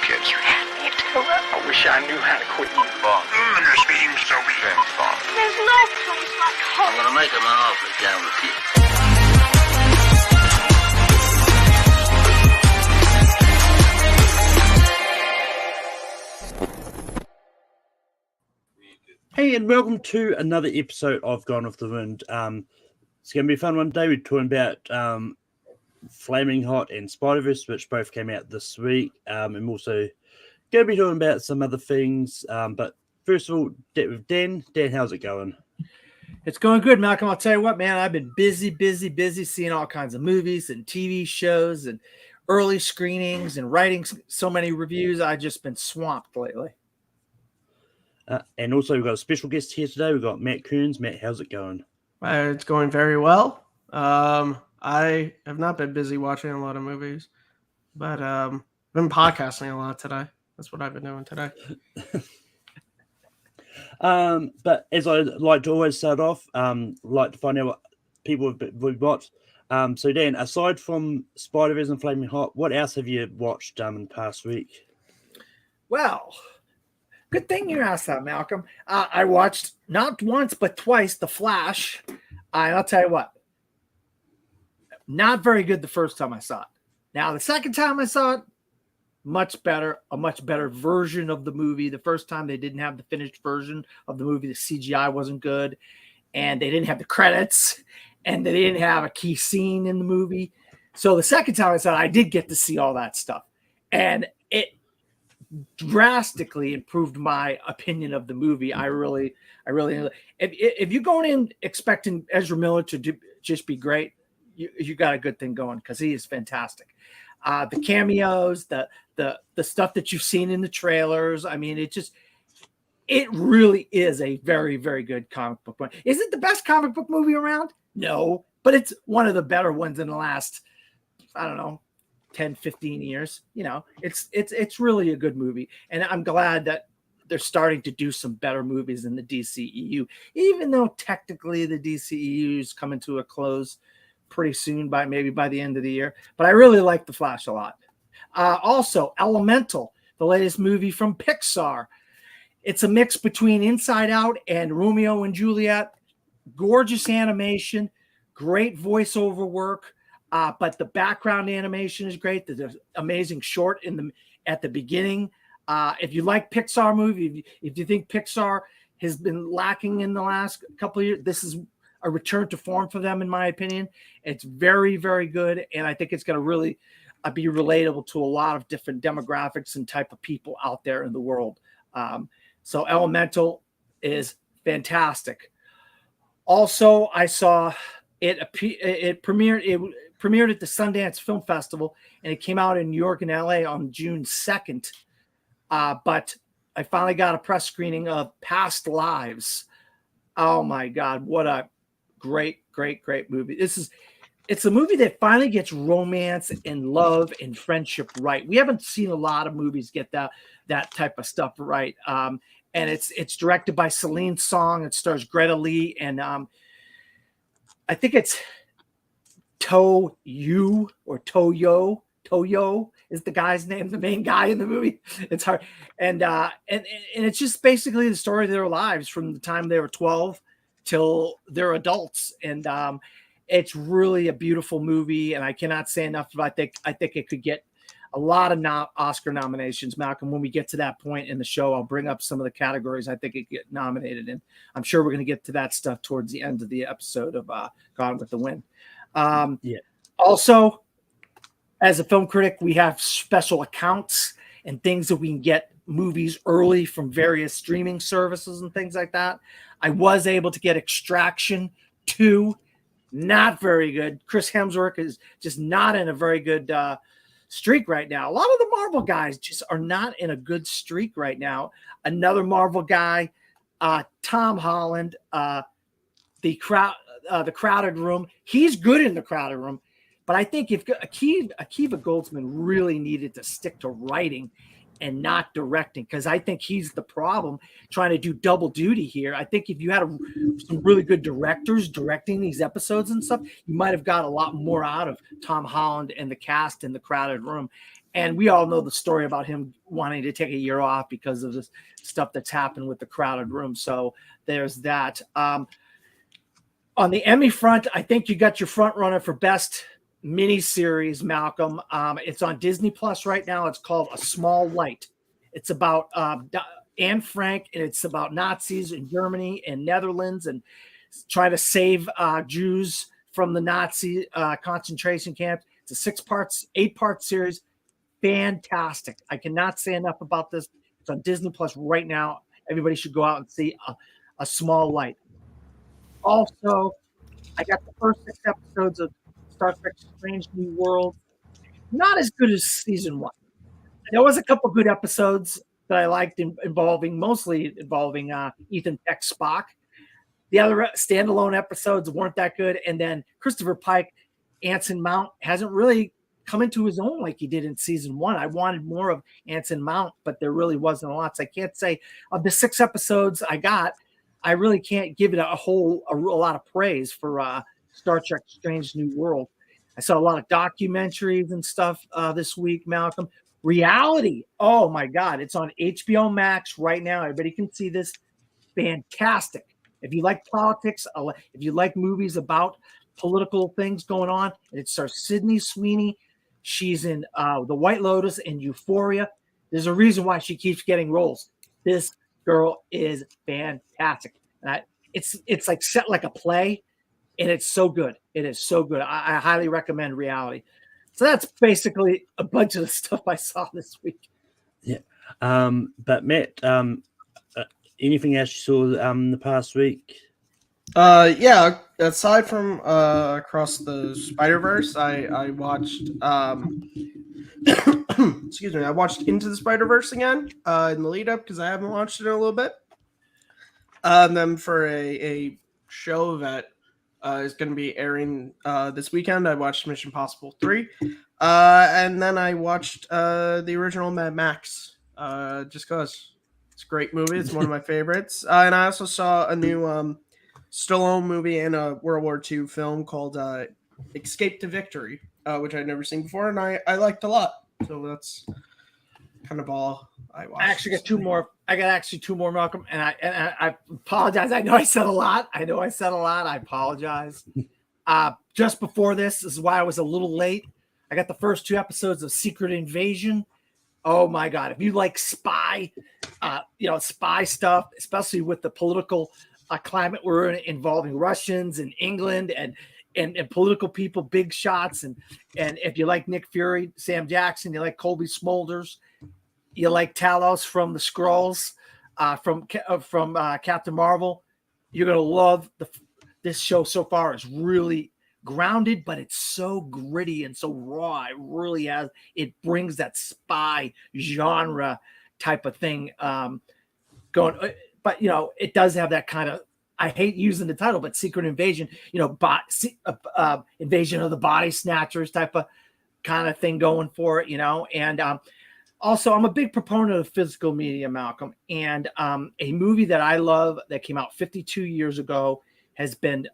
kids. You had me at hello. I wish I knew how to quit you. Fun. This seems so Very fun. There's no place like home. I'm gonna make him an offer down with you. Hey, and welcome to another episode of Gone with the Wind. It's going to be a fun one today. We're talking about Flaming Hot and Spider-Verse, which both came out this week. And also going to be talking about some other things. But first of all, with Dan. Dan, how's it going? It's going good, Malcolm. I'll tell you what, man. I've been busy seeing all kinds of movies and TV shows and early screenings and writing so many reviews. I've just been swamped lately. And also, we've got a special guest here today. We've got Matt Kearns. Matt, how's it going? It's going very well. I have not been busy watching a lot of movies, but I've been podcasting a lot today. That's what I've been doing today. But as I like to always start off, like to find out what people have watched. So Dan, aside from Spider-Verse and Flaming Hot, what else have you watched in the past week? Well, good thing you asked that, Malcolm. I watched not once but twice The Flash. I'll tell you what, not very good the first time I saw it. Now, the second time I saw it, much better, a much better version of the movie. The first time they didn't have the finished version of the movie. The CGI wasn't good, and they didn't have the credits, and they didn't have a key scene in the movie. So the second time I saw it, I did get to see all that stuff, and it drastically improved my opinion of the movie. I really, if you're going in expecting Ezra Miller to just be great, you got a good thing going, because he is fantastic. The cameos, the stuff that you've seen in the trailers. I mean, it really is a very, very good comic book one. Is it the best comic book movie around? No, but it's one of the better ones in the last, I don't know, 10, 15 years. You know, it's really a good movie. And I'm glad that they're starting to do some better movies in the DCEU, even though technically the DCEU is coming to a close pretty soon, maybe by the end of the year. But I really like The Flash a lot. Also, Elemental, the latest movie from Pixar. It's a mix between Inside Out and Romeo and Juliet. Gorgeous animation, great voiceover work. But the background animation is great. There's an amazing short at the beginning. If you like Pixar movie, if you think Pixar has been lacking in the last couple of years, this is a return to form for them, in my opinion. It's very, very good, and I think it's going to really be relatable to a lot of different demographics and type of people out there in the world. So Elemental is fantastic. Also, I saw it premiered at the Sundance Film Festival, and it came out in New York and LA on June 2nd. But I finally got a press screening of Past Lives. Oh my God, what a great movie. It's a movie that finally gets romance and love and friendship right. We haven't seen a lot of movies get that type of stuff right. And it's directed by Celine Song. It stars Greta Lee, and I think it's Toyo is the guy's name, the main guy in the movie. It's hard. And it's just basically the story of their lives from the time they were 12 till they're adults. And it's really a beautiful movie, and I cannot say enough. I think it could get a lot of Oscar nominations. Malcolm, when we get to that point in the show, I'll bring up some of the categories I think it get nominated in. I'm sure we're going to get to that stuff towards the end of the episode of Gone with the Wind. Also, as a film critic, we have special accounts and things that we can get movies early from various streaming services and things like that. I was able to get Extraction 2. Not very good. Chris Hemsworth is just not in a very good streak right now. A lot of the Marvel guys just are not in a good streak right now. Another Marvel guy, Tom Holland, the Crowded Room. He's good in The Crowded Room, but I think if Akiva Goldsman really needed to stick to writing and not directing, because I think he's the problem trying to do double duty here. I think if you had some really good directors directing these episodes and stuff, you might have got a lot more out of Tom Holland and the cast in The Crowded Room. And we all know the story about him wanting to take a year off because of this stuff that's happened with the crowded room. So there's that. On the Emmy front, I think you got your front runner for best miniseries, Malcolm. It's on Disney Plus right now. It's called A Small Light. It's about Anne Frank, and it's about Nazis in Germany and Netherlands and trying to save Jews from the Nazi concentration camps. It's a 8-part series. Fantastic. I cannot say enough about this. It's on Disney Plus right now. Everybody should go out and see A Small Light. Also, I got the first 6 episodes of Star Trek Strange New World. Not as good as season 1. There was a couple good episodes that I liked mostly involving Ethan Peck Spock. The other standalone episodes weren't that good. And then Christopher Pike, Anson Mount, hasn't really come into his own like he did in season 1. I wanted more of Anson Mount, but there really wasn't a lot. So I can't say of the 6 episodes I got, I really can't give it a lot of praise for Star Trek Strange New World. I saw a lot of documentaries and stuff this week, Malcolm. Reality. Oh my God. It's on HBO Max right now. Everybody can see this. Fantastic. If you like politics, if you like movies about political things going on, and it stars Sydney Sweeney. She's in The White Lotus and Euphoria. There's a reason why she keeps getting roles. This girl is fantastic. And it's like set like a play, and it's so good. It is so good. I highly recommend Reality. So that's basically a bunch of the stuff I saw this week. Yeah. But Matt, anything else you saw the past week? Yeah, aside from Across the Spider-Verse, I watched excuse me, I watched Into the Spider-Verse again in the lead up because I haven't watched it in a little bit. And then for a show that is going to be airing this weekend, I watched Mission Impossible 3. And then I watched the original Mad Max just because it's a great movie. It's one of my favorites. And I also saw a new Stallone movie and a World War II film called Escape to Victory, which I'd never seen before, and I liked a lot. So that's kind of all I watched. I actually got 2 more. I got actually 2 more, Malcolm, and I apologize. I know I said a lot. I apologize. Just before this is why I was a little late. I got the first 2 episodes of Secret Invasion. Oh my God! If you like spy, spy stuff, especially with the political climate we're in, involving Russians and England and political people, big shots, and if you like Nick Fury, Sam Jackson, you like Colby Smulders, you like Talos from the Skrulls, from Captain Marvel, you're gonna love this show. So far is really grounded, but it's so gritty and so raw. It brings that spy genre type of thing going. But it does have that kind of, I hate using the title, but Secret Invasion, Invasion of the Body Snatchers type of kind of thing going for it, And also, I'm a big proponent of physical media, Malcolm. And a movie that I love that came out 52 years ago has been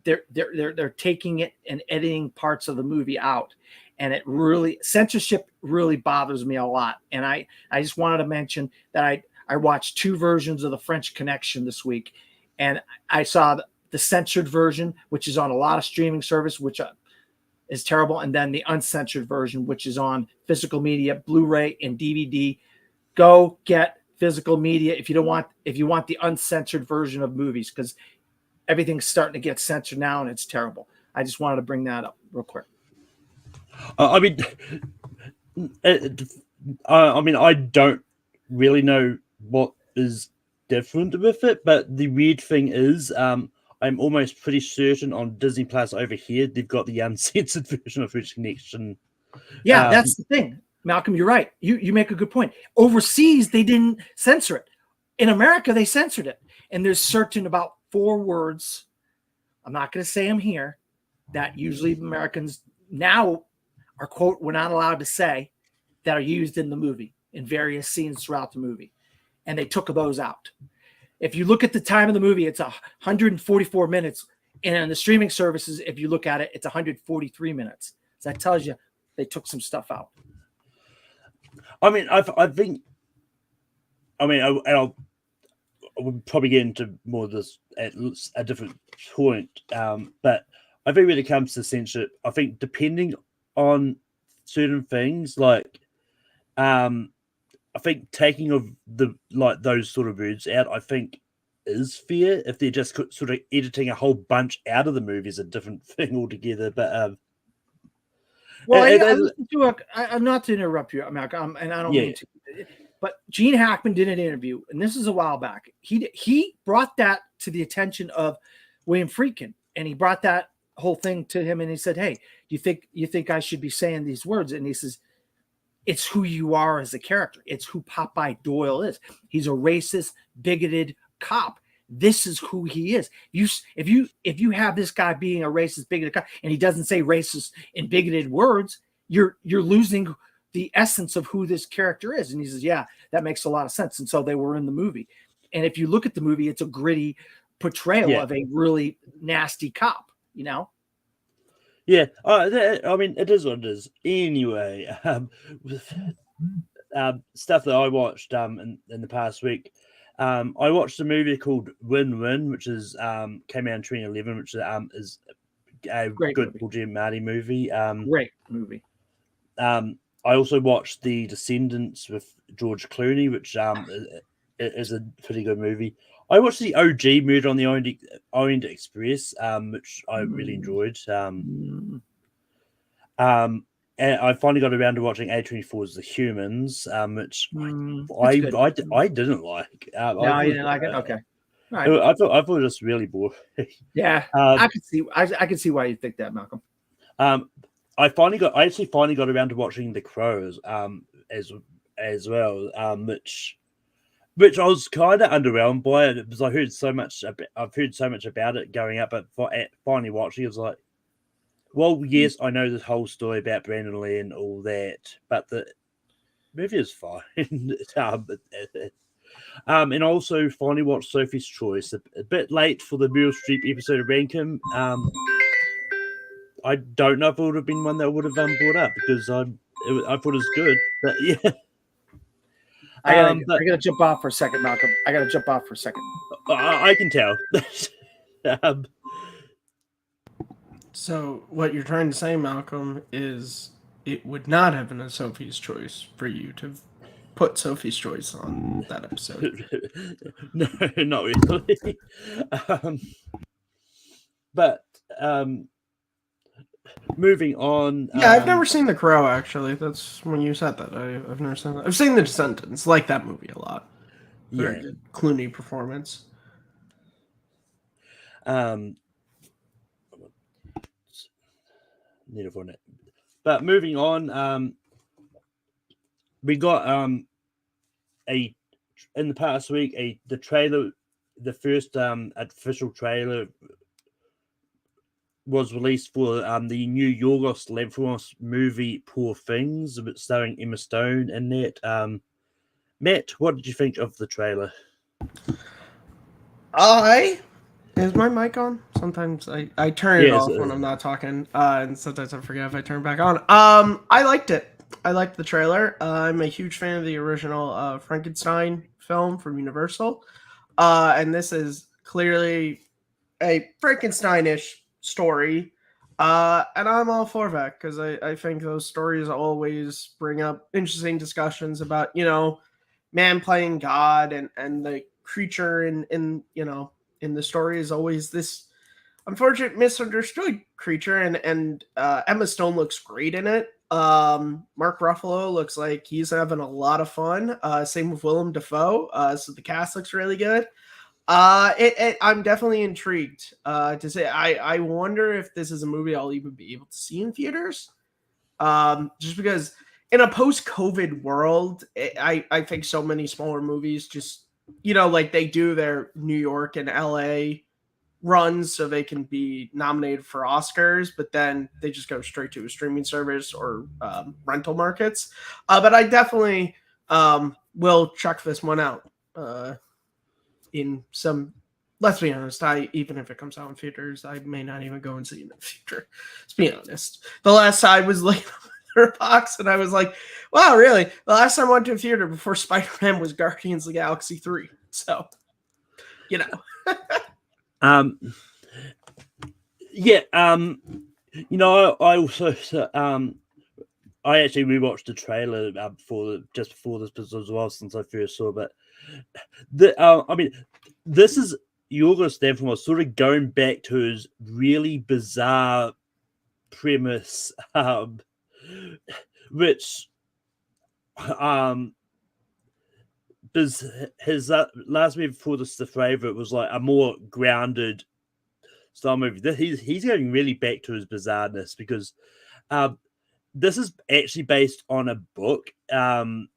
they're taking it and editing parts of the movie out, and censorship really bothers me a lot. And I just wanted to mention that I watched 2 versions of The French Connection this week, and I saw the censored version, which is on a lot of streaming service, which is terrible, and then the uncensored version, which is on physical media, Blu-ray and DVD. Go get physical media if you want the uncensored version of movies, because everything's starting to get censored now, and it's terrible. I just wanted to bring that up real quick. I don't really know what is different with it, but the weird thing is, I'm almost pretty certain on Disney Plus over here they've got the uncensored version of French Connection. Yeah, that's the thing, Malcolm. You're right. You make a good point. Overseas, they didn't censor it. In America, they censored it, and there's certain about 4 words. I'm not going to say them here. That usually Americans now are, quote, we're not allowed to say, that are used in the movie in various scenes throughout the movie. And they took those out. If you look at the time of the movie, it's 144 minutes. And on the streaming services, if you look at it, it's 143 minutes. So that tells you they took some stuff out. I mean, I think. I mean, I will probably get into more of this at a different point. But I think when it comes to censorship, I think depending on certain things, like, I think taking of those sort of words out, I think is fair. If they're just sort of editing a whole bunch out of the movie is a different thing altogether. But well, it- I it- listened to I'm not to interrupt you, Malcolm, and I don't Yeah. mean to. But Gene Hackman did an interview, and this is a while back. He brought that to the attention of William Friedkin, and he brought that whole thing to him, and he said, "Hey, you think I should be saying these words?" And he says, "It's who you are as a character. It's who Popeye Doyle is. He's a racist, bigoted cop. This is who he is. If you have this guy being a racist, bigoted cop, and he doesn't say racist and bigoted words, you're losing the essence of who this character is." And he says, "Yeah, that makes a lot of sense." And so they were in the movie. And if you look at the movie, it's a gritty portrayal of a really nasty cop, you know? Yeah, I mean, it is what it is. Anyway, stuff that I watched in the past week. I watched a movie called Win Win, which is came out in 2011, which is a Great good movie. Paul Giamatti movie. Great movie. I also watched The Descendants with George Clooney, which is a pretty good movie. I watched the OG Murder on the Orient Express, which I really enjoyed. And I finally got around to watching A24's The Humans, which I didn't like. No, you didn't like it? Okay. All right. I thought it was really boring. Yeah, I could see why you think that, Malcolm. I actually finally got around to watching The Crows, as well, which I was kind of underwhelmed by it because I've heard so much about it going up, but finally watching it was like, well, yes, I know this whole story about Brandon Lee and all that, but the movie is fine. And also finally watched Sophie's Choice, a bit late for the Meryl Streep episode of Rankin. I don't know if it would have been one that I would have brought up because I thought it was good, but yeah. I gotta jump off for a second, Malcolm. I gotta jump off for a second. I can tell. So what you're trying to say, Malcolm, is it would not have been a Sophie's Choice for you to put Sophie's Choice on that episode. No, not really. But moving on. Yeah, I've never seen The Crow, actually. That's when you said that. I've never seen that. I've seen The Descendants. Like that movie a lot. Very good Clooney performance. Need for it. But moving on, we got in the past week the trailer, the first official trailer was released for the new Yorgos Lanthimos movie Poor Things, starring Emma Stone in that. Matt, what did you think of the trailer? Is my mic on? Sometimes I turn it off when I'm not talking, and sometimes I forget if I turn it back on. I liked it. I liked the trailer. I'm a huge fan of the original Frankenstein film from Universal, and this is clearly a Frankenstein-ish story, and I'm all for that because I think those stories always bring up interesting discussions about, you know, man playing God and the creature in the story is always this unfortunate misunderstood creature, and Emma Stone looks great in it. Mark Ruffalo looks like he's having a lot of fun. Same with Willem Dafoe. So the cast looks really good. I'm definitely intrigued to say. I wonder if this is a movie I'll even be able to see in theaters. Just because in a post-COVID world, I think so many smaller movies just, you know, like they do their New York and LA runs so they can be nominated for Oscars, but then they just go straight to a streaming service or rental markets. But I definitely will check this one out in some, let's be honest, even if it comes out in theaters, I may not even go and see it in the future. Let's be honest. The last I was like, box, and I was like, wow, really? The last time I went to a theater before Spider-Man was Guardians of the Galaxy 3. So, you know. Yeah, you know, I also I actually rewatched the trailer just before this as well, since I first saw it. But I mean, this is Yorgos Lanthimos sort of going back to his really bizarre premise, which his last movie before this, The Favourite, was like a more grounded style movie. He's going really back to his bizarreness, because this is actually based on a book, and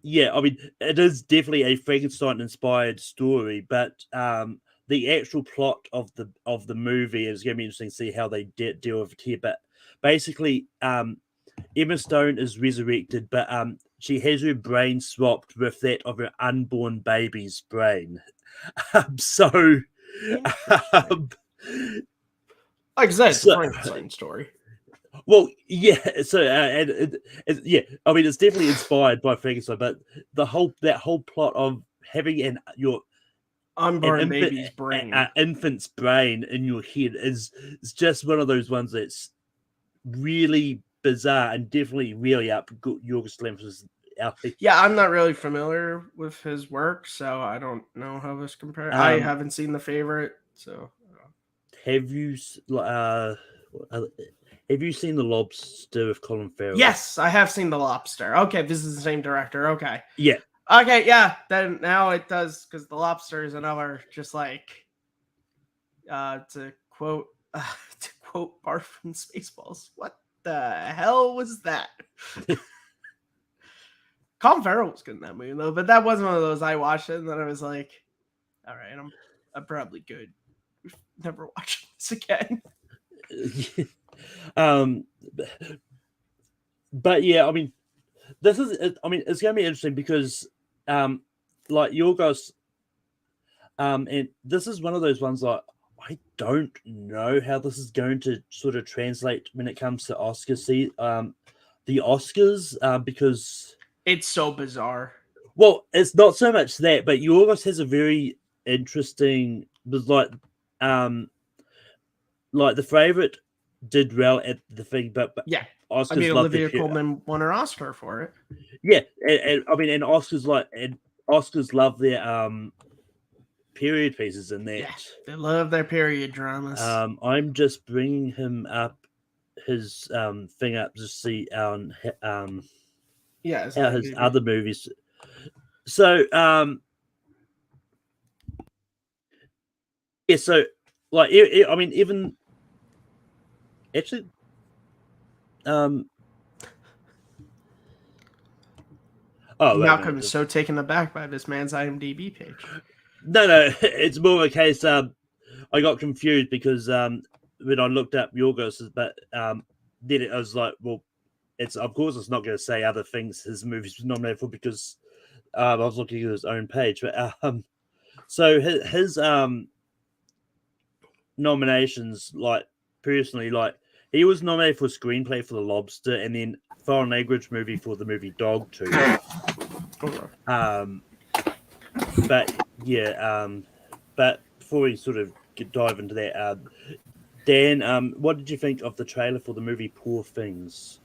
yeah, I mean, it is definitely a Frankenstein-inspired story, but the actual plot of the movie is going to be interesting to see how they deal with it here. But basically, Emma Stone is resurrected, but she has her brain swapped with that of her unborn baby's brain. So, like I said, it's a Frankenstein story. Well, yeah. So, yeah. I mean, it's definitely inspired by Frankenstein, but that whole plot of having your unborn baby's brain, infant's brain in your head is just one of those ones that's really bizarre and definitely really up Yorgos Lanthimos' alley. Yeah, I'm not really familiar with his work, so I don't know how this compares. I haven't seen The Favourite, so. Have you seen The Lobster with Colin Farrell? Yes, I have seen The Lobster. Okay, this is the same director. Okay. Yeah. Okay, yeah. Then now it does, because The Lobster is another, just like, to quote Bart from Spaceballs. What the hell was that? Colin Farrell was good in that movie though, but that was one of those I watched it and then I was like, all right, I'm probably good. Never watching this again. But yeah, I mean, it's gonna be interesting because like Yorgos, and this is one of those ones like I don't know how this is going to sort of translate when it comes to Oscars. The Oscars, because it's so bizarre. Well, it's not so much that, but Yorgos has a very interesting, like The Favourite did well at the thing, but yeah, Oscars, I mean, Olivia Colman won her Oscar for it. Yeah, and I mean, and Oscars love their period pieces in that. Yeah, they love their period dramas. I'm just bringing him up, his thing up to see his other movies. So yeah, so like I mean, even actually Malcolm is so taken aback by this man's IMDb page. No, it's more a case I got confused because when I looked up Yorgos, but then I was like, well, it's not going to say other things his movies were nominated for because I was looking at his own page. But so his nominations, like personally, like he was nominated for screenplay for The Lobster and then foreign language movie for the movie Dog 2. But yeah, but before we sort of dive into that, Dan, what did you think of the trailer for the movie Poor Things?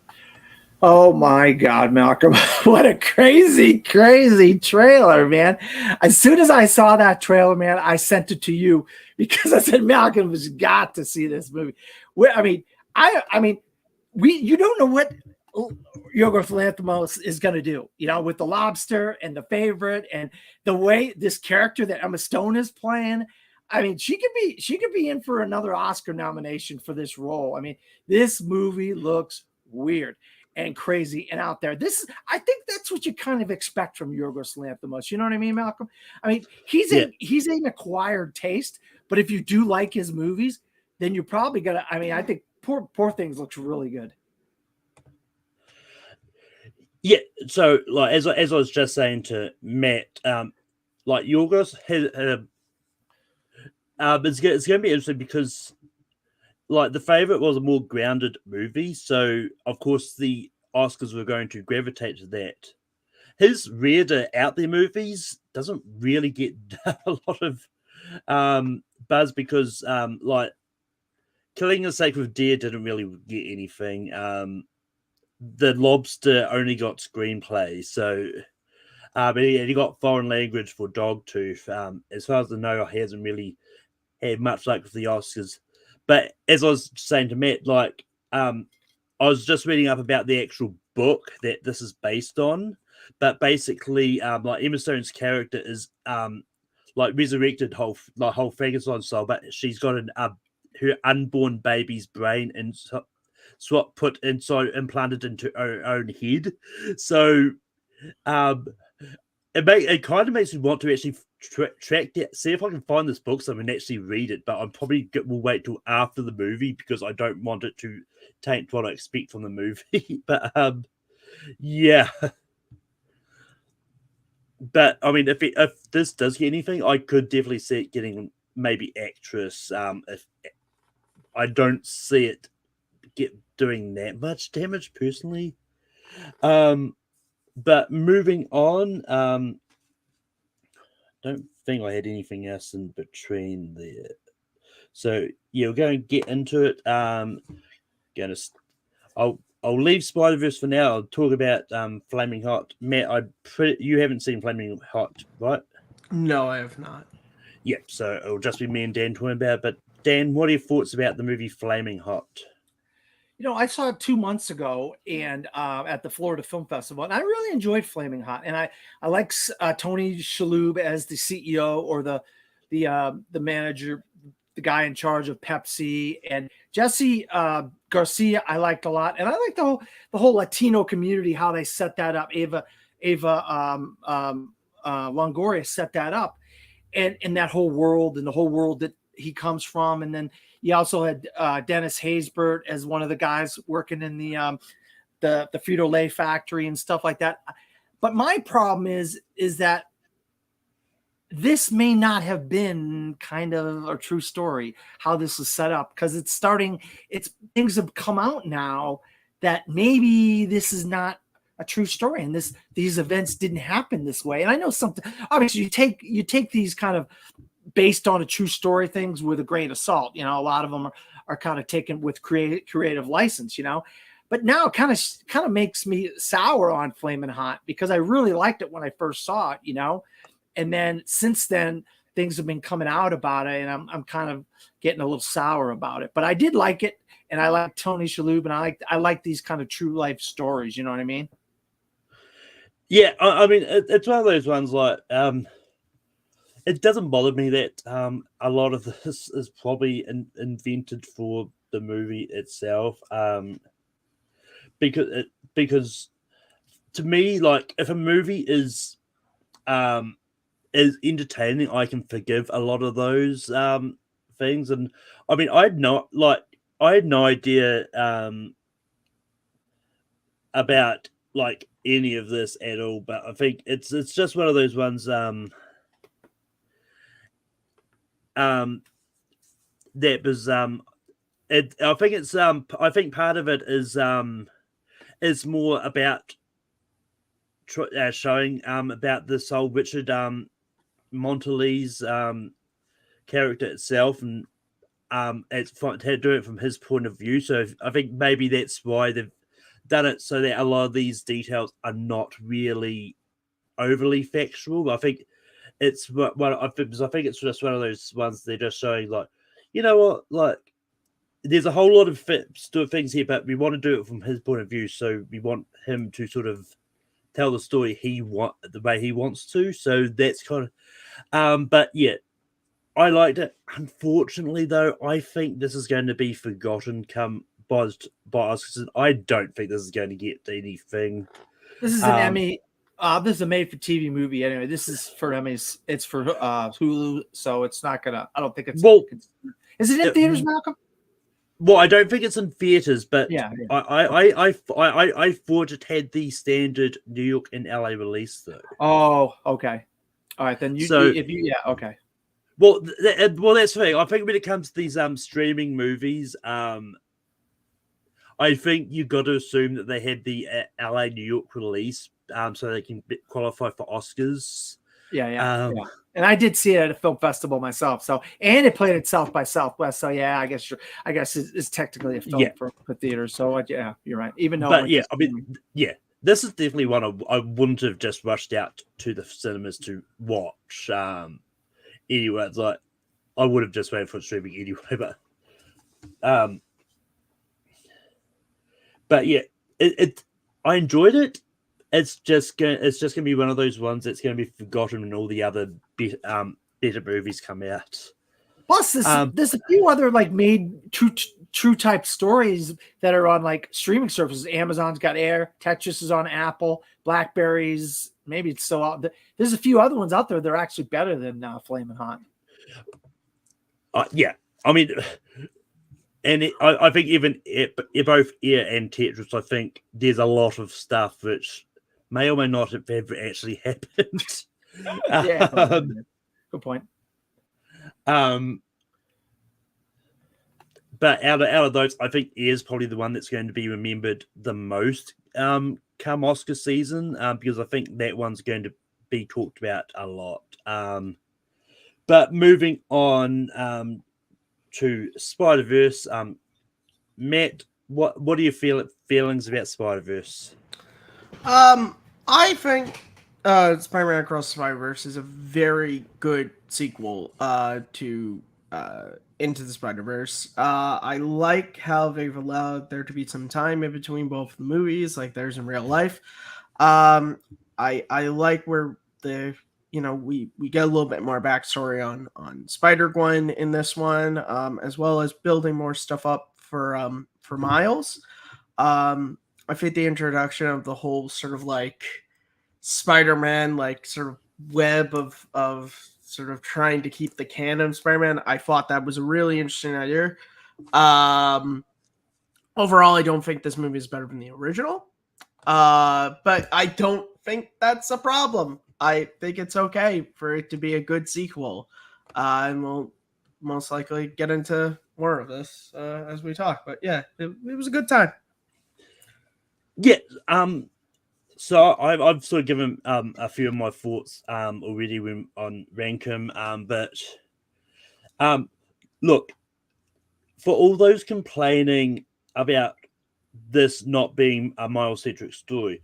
Oh my God, Malcolm. What a crazy, crazy trailer, man. As soon as I saw that trailer, man, I sent it to you because I said, Malcolm has got to see this movie. I mean, you don't know what Yorgos Lanthimos is going to do, you know, with The Lobster and The Favourite and the way this character that Emma Stone is playing. I mean, she could be in for another Oscar nomination for this role. I mean, this movie looks weird and crazy and out there. I think that's what you kind of expect from Yorgos Lanthimos. You know what I mean, Malcolm? I mean, he's an acquired taste, but if you do like his movies, then you're probably gonna. I mean, I think Poor Things looks really good. Yeah. So, like as I was just saying to Matt, like Yorgos has, it's going to be interesting because like The Favorite was a more grounded movie, so of course the Oscars were going to gravitate to that. His weirder out there movies doesn't really get a lot of buzz because like Killing a Sacred Deer didn't really get anything. The Lobster only got screenplay, so but he got foreign language for Dogtooth. As far as I know, he hasn't really had much luck with the Oscars. But as I was saying to Matt, like I was just reading up about the actual book that this is based on. But basically, like Emma Stone's character is like resurrected whole Frankenstein style, but she's got her unborn baby's brain and swap put inside implanted into her own head. So it kind of makes me want to actually track that, see if I can find this book so I can actually read it. But I probably will wait till after the movie because I don't want it to taint what I expect from the movie. But yeah. But I mean, if this does get anything, I could definitely see it getting maybe actress. If I don't see it doing that much damage personally. But moving on, don't think I had anything else in between there. So yeah, we're going to get into it. I'll leave Spider-Verse for now. I'll talk about Flaming Hot. Matt, you haven't seen Flaming Hot, right? No, I have not. Yep. So it'll just be me and Dan talking about it. But Dan, what are your thoughts about the movie Flaming Hot? I saw it 2 months ago and at the Florida Film Festival, and I really enjoyed Flaming Hot. And I like Tony Shalhoub as the CEO or the manager, the guy in charge of Pepsi, and Jesse Garcia. I liked a lot, and I like the whole Latino community, how they set that up. Ava Longoria set that up, and that whole world and the whole world that he comes from, and then he also had Dennis Haysbert as one of the guys working in the Frito-Lay factory and stuff like that. But my problem is that this may not have been kind of a true story, how this is set up, because things have come out now that maybe this is not a true story, and these events didn't happen this way. And I know something, obviously you take these kind of based on a true story things with a grain of salt. A lot of them are kind of taken with creative license, but now it kind of makes me sour on Flamin' Hot because I really liked it when I first saw it, and then since then things have been coming out about it, and I'm kind of getting a little sour about it. But I did like it, and I like Tony Shalhoub, and I like these kind of true life stories. You know what I mean? Yeah, I mean it's one of those ones like it doesn't bother me that a lot of this is probably invented for the movie itself, because to me, like if a movie is entertaining, I can forgive a lot of those things. And I mean, I had no idea about like any of this at all, but I think it's just one of those ones that was I think part of it is more about showing about this whole Richard Montelese character itself, and it's to do it from his point of view. So I think maybe that's why they've done it, so that a lot of these details are not really overly factual. But I think it's I think it's just one of those ones they're just showing, like, you know what, like there's a whole lot of things here, but we want to do it from his point of view, so we want him to sort of tell the story the way he wants to. So that's kind of but yeah, I liked it. Unfortunately, though, I think this is going to be forgotten by us. I don't think this is going to get anything. This is an Emmy. This is a made-for-TV movie anyway. This is for Emmys. It's for Hulu, so it's not gonna. I don't think it's. Well, is it in theaters, Malcolm? Well, I don't think it's in theaters, but yeah. I thought it had the standard New York and LA release though. Oh, okay. All right, then okay. Well, that's the thing. I think when it comes to these streaming movies, I think you got to assume that they had the LA New York release, so they can qualify for Oscars. Yeah. And I did see it at a film festival myself. So, and it played at South by Southwest. So, yeah, I guess it's technically a film for theaters. So, yeah, you're right. Even though, but yeah, I mean, yeah, this is definitely one I wouldn't have just rushed out to the cinemas to watch. Anyway, it's like I would have just waited for streaming anyway. But yeah, I enjoyed it. It's just gonna be one of those ones that's gonna be forgotten when all the other better movies come out. Plus, there's a few other like made true type stories that are on like streaming services. Amazon's got Air, Tetris is on Apple, Blackberries. Maybe it's still out. There's a few other ones out there that are actually better than Flamin' Hot. Yeah, I mean, and I think even both Air and Tetris, I think there's a lot of stuff which may or may not have ever actually happened. Yeah, good point. But out of those, I think Air is probably the one that's going to be remembered the most come Oscar season, because I think that one's going to be talked about a lot. But moving on to Spider-Verse, Matt, what are your feelings about Spider-Verse? I think Spider-Man Across the Spider-Verse is a very good sequel to Into the Spider-Verse. I like how they've allowed there to be some time in between both the movies, like there's in real life. I like where we get a little bit more backstory on Spider-Gwen in this one, as well as building more stuff up for Miles. I think the introduction of the whole sort of like Spider-Man, like sort of web of sort of trying to keep the canon of Spider-Man, I thought that was a really interesting idea. Overall, I don't think this movie is better than the original, but I don't think that's a problem. I think it's okay for it to be a good sequel, and we'll most likely get into more of this as we talk. But yeah, it was a good time. Yeah. So I've sort of given a few of my thoughts already on Rankum, but look, for all those complaining about this not being a Miles-centric story,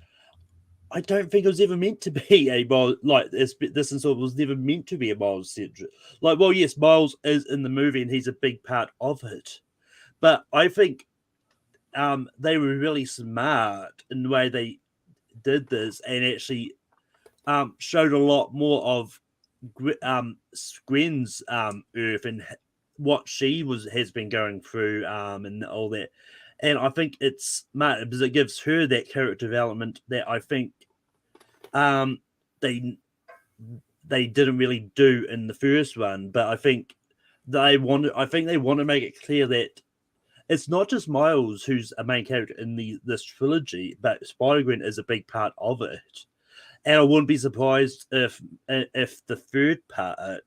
I don't think it was ever meant to be a Miles, like this installment was never meant to be a Miles-centric. Like, well, yes, Miles is in the movie and he's a big part of it, but I think they were really smart in the way they did this and actually showed a lot more of Gwen's Earth and what she has been going through and all that. And I think it's smart because it gives her that character development that I think they didn't really do in the first one. But I think they want to make it clear that it's not just Miles who's a main character in this trilogy, but Spider-Gwen is a big part of it. And I wouldn't be surprised if the third part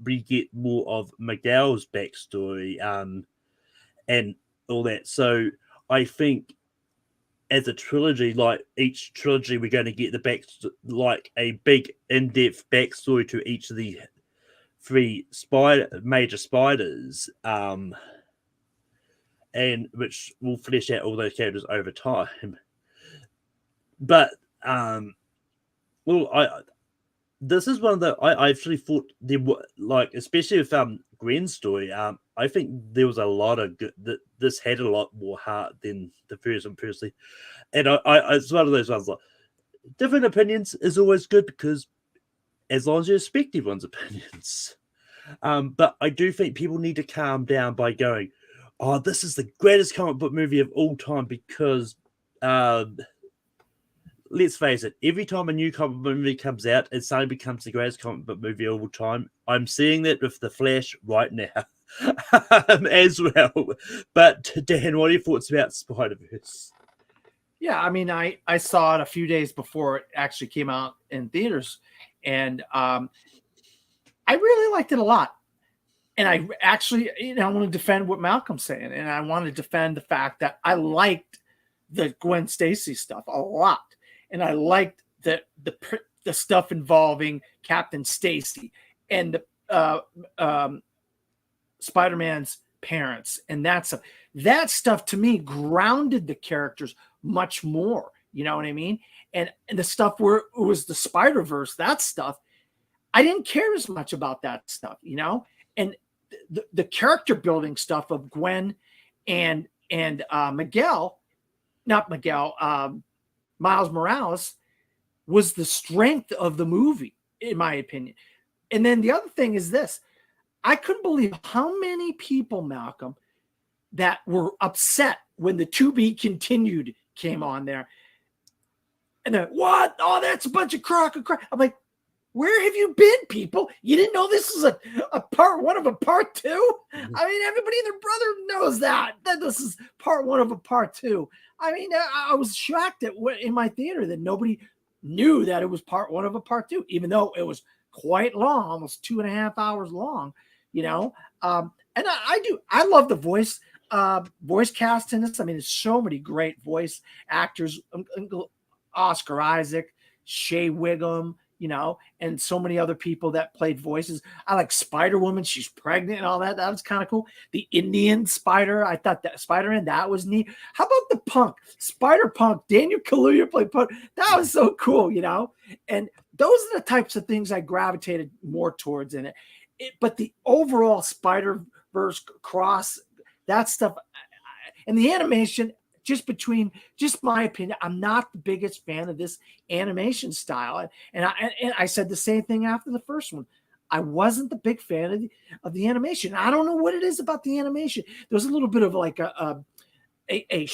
we get more of Miguel's backstory and all that. So I think as a trilogy, like each trilogy, we're going to get like a big in-depth backstory to each of the three major spiders, and which will flesh out all those characters over time. But this is one of the I actually thought there were, like, especially with Gwen's story. I think there was a lot of good. This had a lot more heart than the first one, personally. And I it's one of those ones like different opinions is always good because as long as you respect everyone's opinions. But I do think people need to calm down by going, "Oh, this is the greatest comic book movie of all time," because let's face it, every time a new comic book movie comes out, it suddenly becomes the greatest comic book movie of all time. I'm seeing that with The Flash right now as well. But Dan, what are your thoughts about Spider-Verse? Yeah, I mean, I saw it a few days before it actually came out in theaters, and I really liked it a lot. And I actually, I want to defend what Malcolm's saying. And I want to defend the fact that I liked the Gwen Stacy stuff a lot. And I liked the stuff involving Captain Stacy and Spider-Man's parents. And that stuff to me grounded the characters much more. You know what I mean? And the stuff where it was the Spider-Verse, that stuff, I didn't care as much about that stuff, And the character building stuff of Gwen and Miles Morales was the strength of the movie, in my opinion. And then the other thing is this. I couldn't believe how many people, Malcolm, that were upset when the To Be Continued came on there. And they're, what? Oh, that's a bunch of crock. I'm like, where have you been, people? You didn't know this is a part one of a part two? Mm-hmm. I mean, everybody and their brother knows that this is part one of a part two. I mean, I was shocked in my theater that nobody knew that it was part one of a part two, even though it was quite long, almost 2.5 hours long, And I love the voice cast in this. I mean, there's so many great voice actors, Oscar Isaac, Shea Wiggum, and so many other people that played voices. I like Spider-Woman. She's pregnant and all that. That was kind of cool. The Indian Spider. I thought that Spider-Man, that was neat. How about the Punk? Spider-Punk. Daniel Kaluuya played Punk. That was so cool, And those are the types of things I gravitated more towards in it. But the overall Spider-Verse cross, that stuff, and the animation, just my opinion, I'm not the biggest fan of this animation style. And I said the same thing after the first one. I wasn't the big fan of the animation. I don't know what it is about the animation. There's a little bit of like a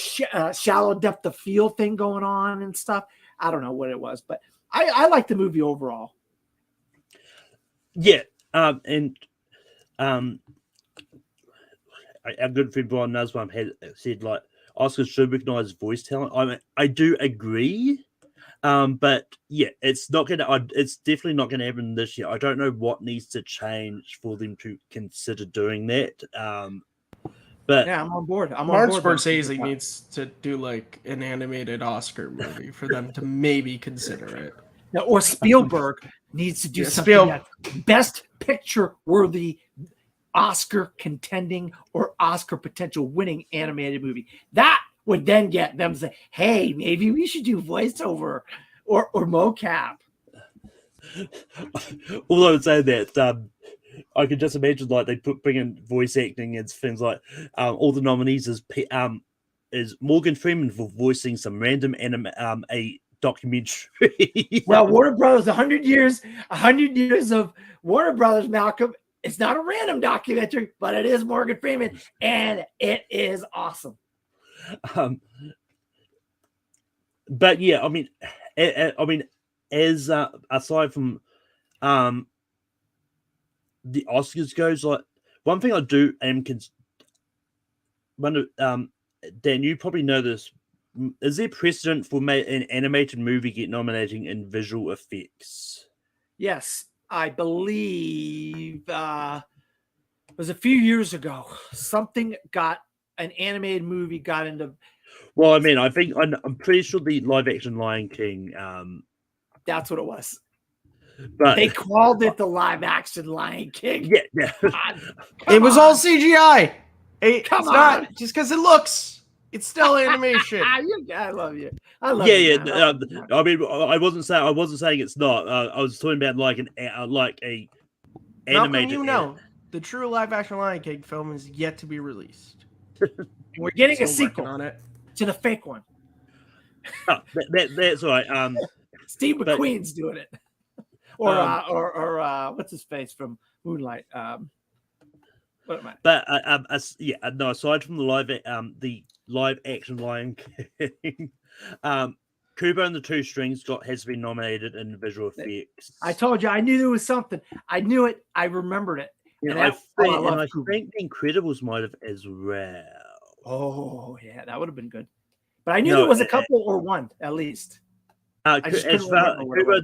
shallow depth of field thing going on and stuff. I don't know what it was, but I like the movie overall. Yeah. Our good friend Brian Nussbaum had said, like, Oscars should recognize voice talent. I mean, I do agree, but yeah, it's definitely not gonna happen this year. I don't know what needs to change for them to consider doing that. But yeah, I'm on board. Martin Scorsese needs to do like an animated Oscar movie for them to maybe consider it. Now, or Spielberg needs to do something that's best picture worthy, Oscar contending or Oscar potential winning animated movie. That would then get them to say, hey, maybe we should do voiceover or mocap. All I would say that I can just imagine like they bring in voice acting and things like all the nominees is Morgan Freeman for voicing some random a documentary. Well, Warner Brothers, 100 years of Warner Brothers, Malcolm. It's not a random documentary, but it is Morgan Freeman, and it is awesome. But yeah, I mean, as aside from the Oscars goes, like one thing I do Dan, you probably know this. Is there precedent for an animated movie get nominating in visual effects? Yes, I believe it was a few years ago. An animated movie got into. Well, I mean, I'm pretty sure the live action Lion King. That's what it was. But they called it the live action Lion King. Yeah. It was all CGI. Come on. Not just because it looks. It's still animation. I love you. I love you. Yeah. I mean, I wasn't saying it's not. I was talking about like a animated. Malcolm, the true live action Lion King film is yet to be released. We're getting a sequel on it to the fake one. Oh, that's all right. Steve McQueen's doing it, or what's his face from Moonlight? What am I? But no. Aside from the live action Lion King, Kubo and the Two Strings has been nominated in visual effects. I told you, I knew there was something. I knew it. I remembered it. I think The Incredibles might have as well. Oh yeah, that would have been good. But I knew there was a couple or one at least. Kubo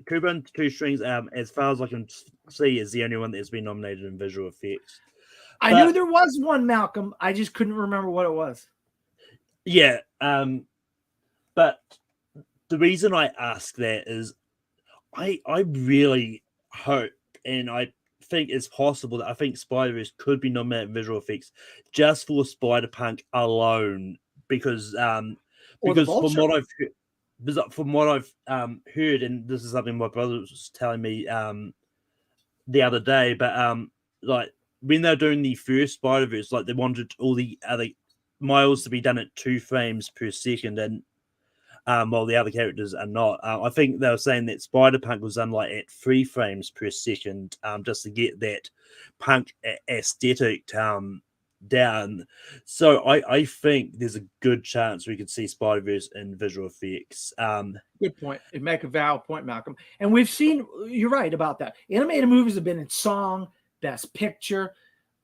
Kubo and Two Strings, as far as I can see, is the only one that's been nominated in visual effects. I knew there was one, Malcolm. I just couldn't remember what it was. Yeah, but the reason I ask that is I really hope, and I think it's possible, that I think Spider-Verse could be nominated in visual effects just for Spider-Punk alone, because from what I've heard, heard, and this is something my brother was telling me the other day, but like when they're doing the first Spider-Verse, like they wanted all the other miles to be done at 2 frames per second, and while the other characters are not. I think they were saying that Spider-Punk was done like at 3 frames per second, just to get that punk aesthetic down. So I think there's a good chance we could see Spider-Verse in visual effects. Good point. You make a valid point, Malcolm. And we've seen, you're right about that. Animated movies have been in song, best picture.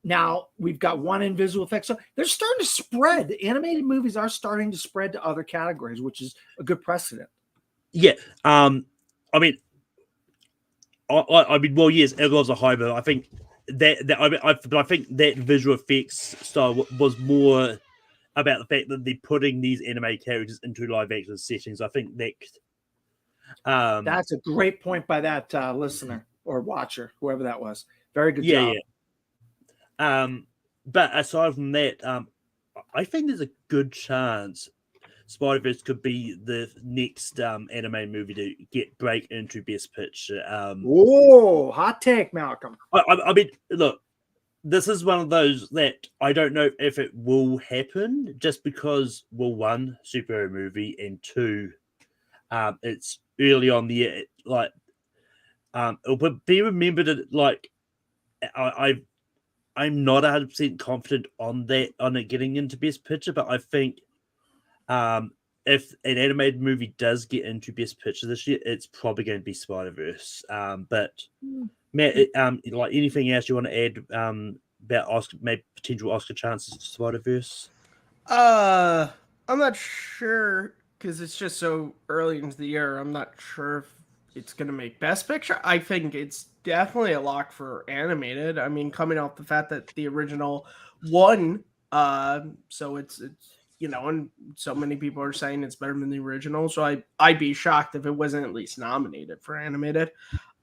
Now we've got one in visual effects. So they're starting to spread. The animated movies are starting to spread to other categories, which is a good precedent. Yeah. I mean, well, yes, it was a hybrid. I think I think that visual effects style was more about the fact that they're putting these anime characters into live action settings. I think that that's a great point by that listener or watcher, whoever that was. Very good job. Yeah. But aside from that, I think there's a good chance Spider-Verse could be the next anime movie to break into Best Picture. Hot take, Malcolm. I mean, look, this is one of those that I don't know if it will happen, just because, well, 1, superhero movie, and 2, it's early on the year. Like, it'll be remembered that, like, I'm not 100% confident on it getting into Best Picture, but I think if an animated movie does get into Best Picture this year, it's probably going to be Spider-Verse. But Matt, like anything else you want to add about Oscar, maybe potential Oscar chances to Spider-Verse? I'm not sure because it's just so early into the year. I'm not sure if it's going to make Best Picture. I think it's definitely a lock for animated. I mean, coming off the fact that the original won, so it's and so many people are saying it's better than the original. So I'd be shocked if it wasn't at least nominated for animated.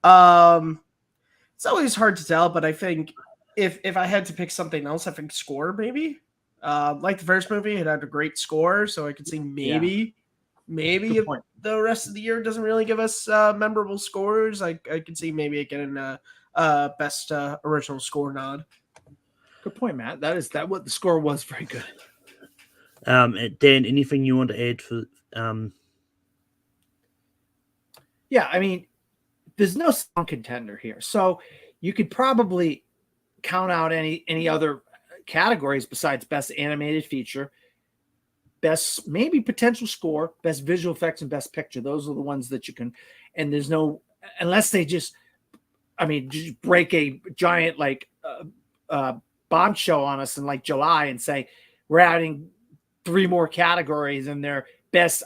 It's always hard to tell, but I think if I had to pick something else, I think score maybe. Like the first movie, it had a great score, so I could see maybe if the rest of the year doesn't really give us memorable scores, I could see maybe it getting a best original score nod. Good point, Matt. That what the score was very good. Dan, anything you want to add for? Yeah, I mean, there's no song contender here, so you could probably count out any other categories besides best animated feature, best maybe potential score, best visual effects, and best picture. Those are the ones that you can. And there's no, unless they just break a giant bombshell on us in like July and say we're adding 3 more categories in their best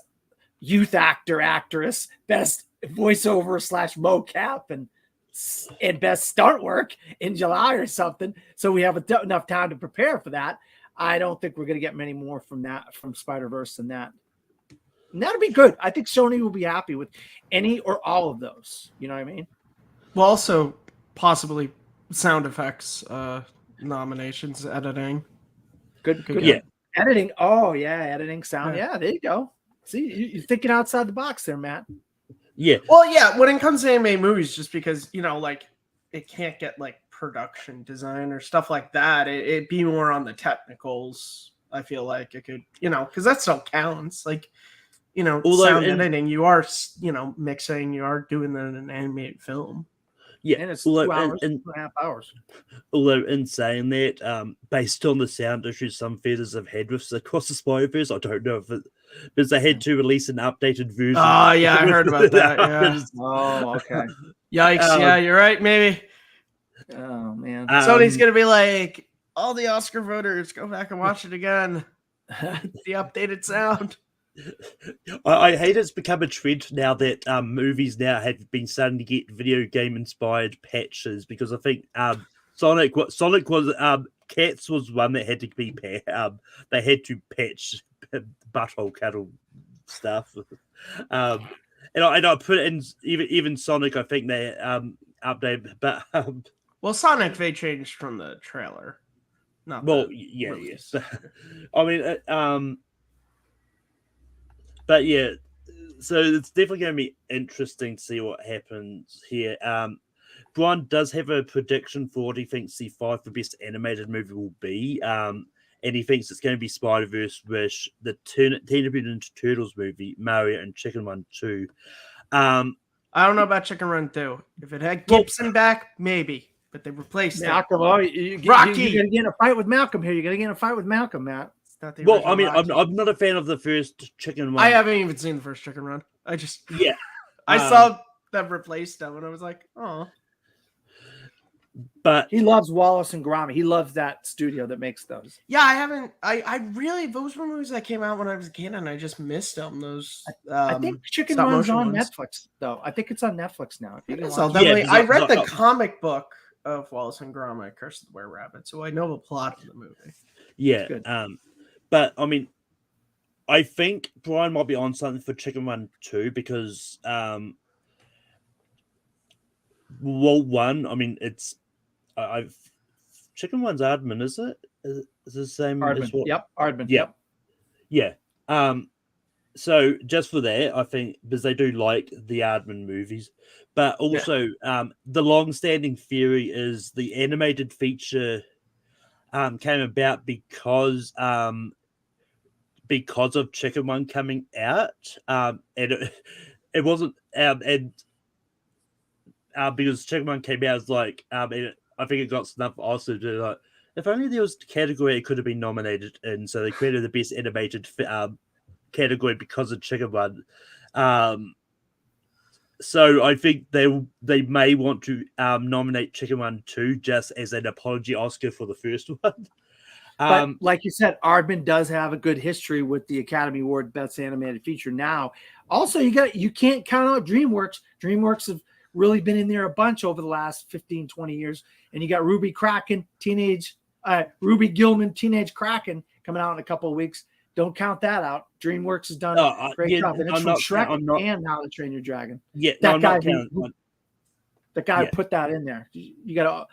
youth actor, actress, best voiceover / mocap, and best stunt work in July or something. So we have enough time to prepare for that. I don't think we're going to get many more from Spider-Verse than that. And that'll be good. I think Sony will be happy with any or all of those. You know what I mean? Well, also possibly sound effects nominations, editing. Good. Yeah. Editing. Oh, yeah. Editing, sound. Yeah, there you go. See, you're thinking outside the box there, Matt. Yeah. Well, yeah, when it comes to anime movies, just because, like, it can't get, like, production design or stuff like that. It'd be more on the technicals, I feel like it could, because that still counts. Like, sound editing, you are, mixing, you are doing that in an animated film. Yeah, and it's 2 hours, 2.5 hours. Although in saying that, based on the sound issues some theaters have had with Across the Spider-Verse, I don't know if it because they had to release an updated version. Oh yeah, I heard about that. Yeah. Oh, okay. Yikes! Yeah, you're right. Maybe. Oh man, Sony's gonna be like, all the Oscar voters go back and watch it again. The updated sound. I hate it's become a trend now that movies now have been starting to get video game inspired patches because I think Sonic was Cats was one that had to be they had to patch butthole cuddle stuff. And I put in even Sonic. I think they updated, but Well, Sonic they changed from the trailer. Not well, the yeah, release. yes. I mean, but yeah, so it's definitely going to be interesting to see what happens here. Brian does have a prediction for what he thinks the 5 for best animated movie will be. And he thinks it's going to be Spider-Verse, Wish, the Teenage Mutant Ninja Turtles movie, Mario, and Chicken Run 2. I don't know about Chicken Run 2. If it had Well- Gibson back, maybe. But they replaced him. Malcolm, you Rocky! got to get in a fight with Malcolm here. You got to get in a fight with Malcolm, Matt. It's not the Well, original I mean, Rocky. I'm not a fan of the first Chicken Run. I haven't even seen the first Chicken Run. I just Yeah, I saw them replace them and I was like, oh. but He loves Wallace and Gromit. He loves that studio that makes those. Yeah, I haven't. I really those were movies that came out when I was a kid, and I just missed them. Those. I think Chicken stop Run's motion on ones. Netflix, though. I think it's on Netflix now. If you didn't So watch it. definitely, Yeah, I read the no. comic book of Wallace and Gromit, Curse of the Were Rabbit, so I know the plot of the movie. yeah, Good. but I mean, I think Brian might be on something for Chicken Run 2 because well, one, I mean, it's I've Chicken Run's Aardman, is it? Is it the same as Aardman. what? Yep. Aardman. Yeah. Yep. Yeah. So just for that, I think because they do like the Aardman movies, but also the long-standing theory is the animated feature came about because of Chicken Run coming out, and it wasn't and because Chicken Run came out as like I think it got snubbed also to like if only there was a category it could have been nominated in, so they created the best animated category because of Chicken Run. So I think they may want to nominate Chicken Run 2 just as an apology Oscar for the first one. But like you said, Aardman does have a good history with the Academy Award Best Animated Feature now. Also, you can't count out DreamWorks. DreamWorks have really been in there a bunch over the last 15, 20 years. And you got Ruby Gilman, Teenage Kraken coming out in a couple of weeks. Don't count that out. DreamWorks has done a great job. And it's from Shrek and How to Train Your Dragon. Yeah, that guy who put that in there. You got to.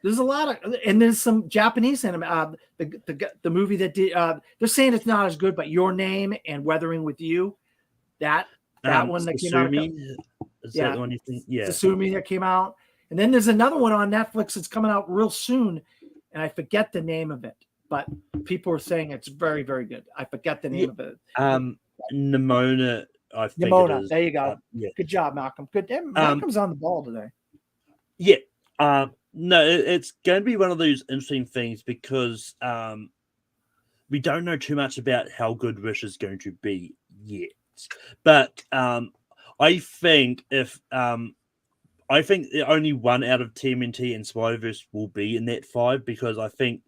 There's a lot of, and there's some Japanese anime. The movie that did. They're saying it's not as good, but Your Name and Weathering with You, that one that came out. Is that the one you think? Yeah, Sasumi that came out, and then there's another one on Netflix that's coming out real soon, and I forget the name of it, but people are saying it's very, very good. I forget the name of it. Nimona. I think Nimona. it is. There you go. Yeah. Good job, Malcolm. Good. Malcolm's on the ball today. Yeah. No, it's going to be one of those interesting things because we don't know too much about how good Wish is going to be yet. But I think only one out of TMNT and Spider-Verse will be in that 5 because I think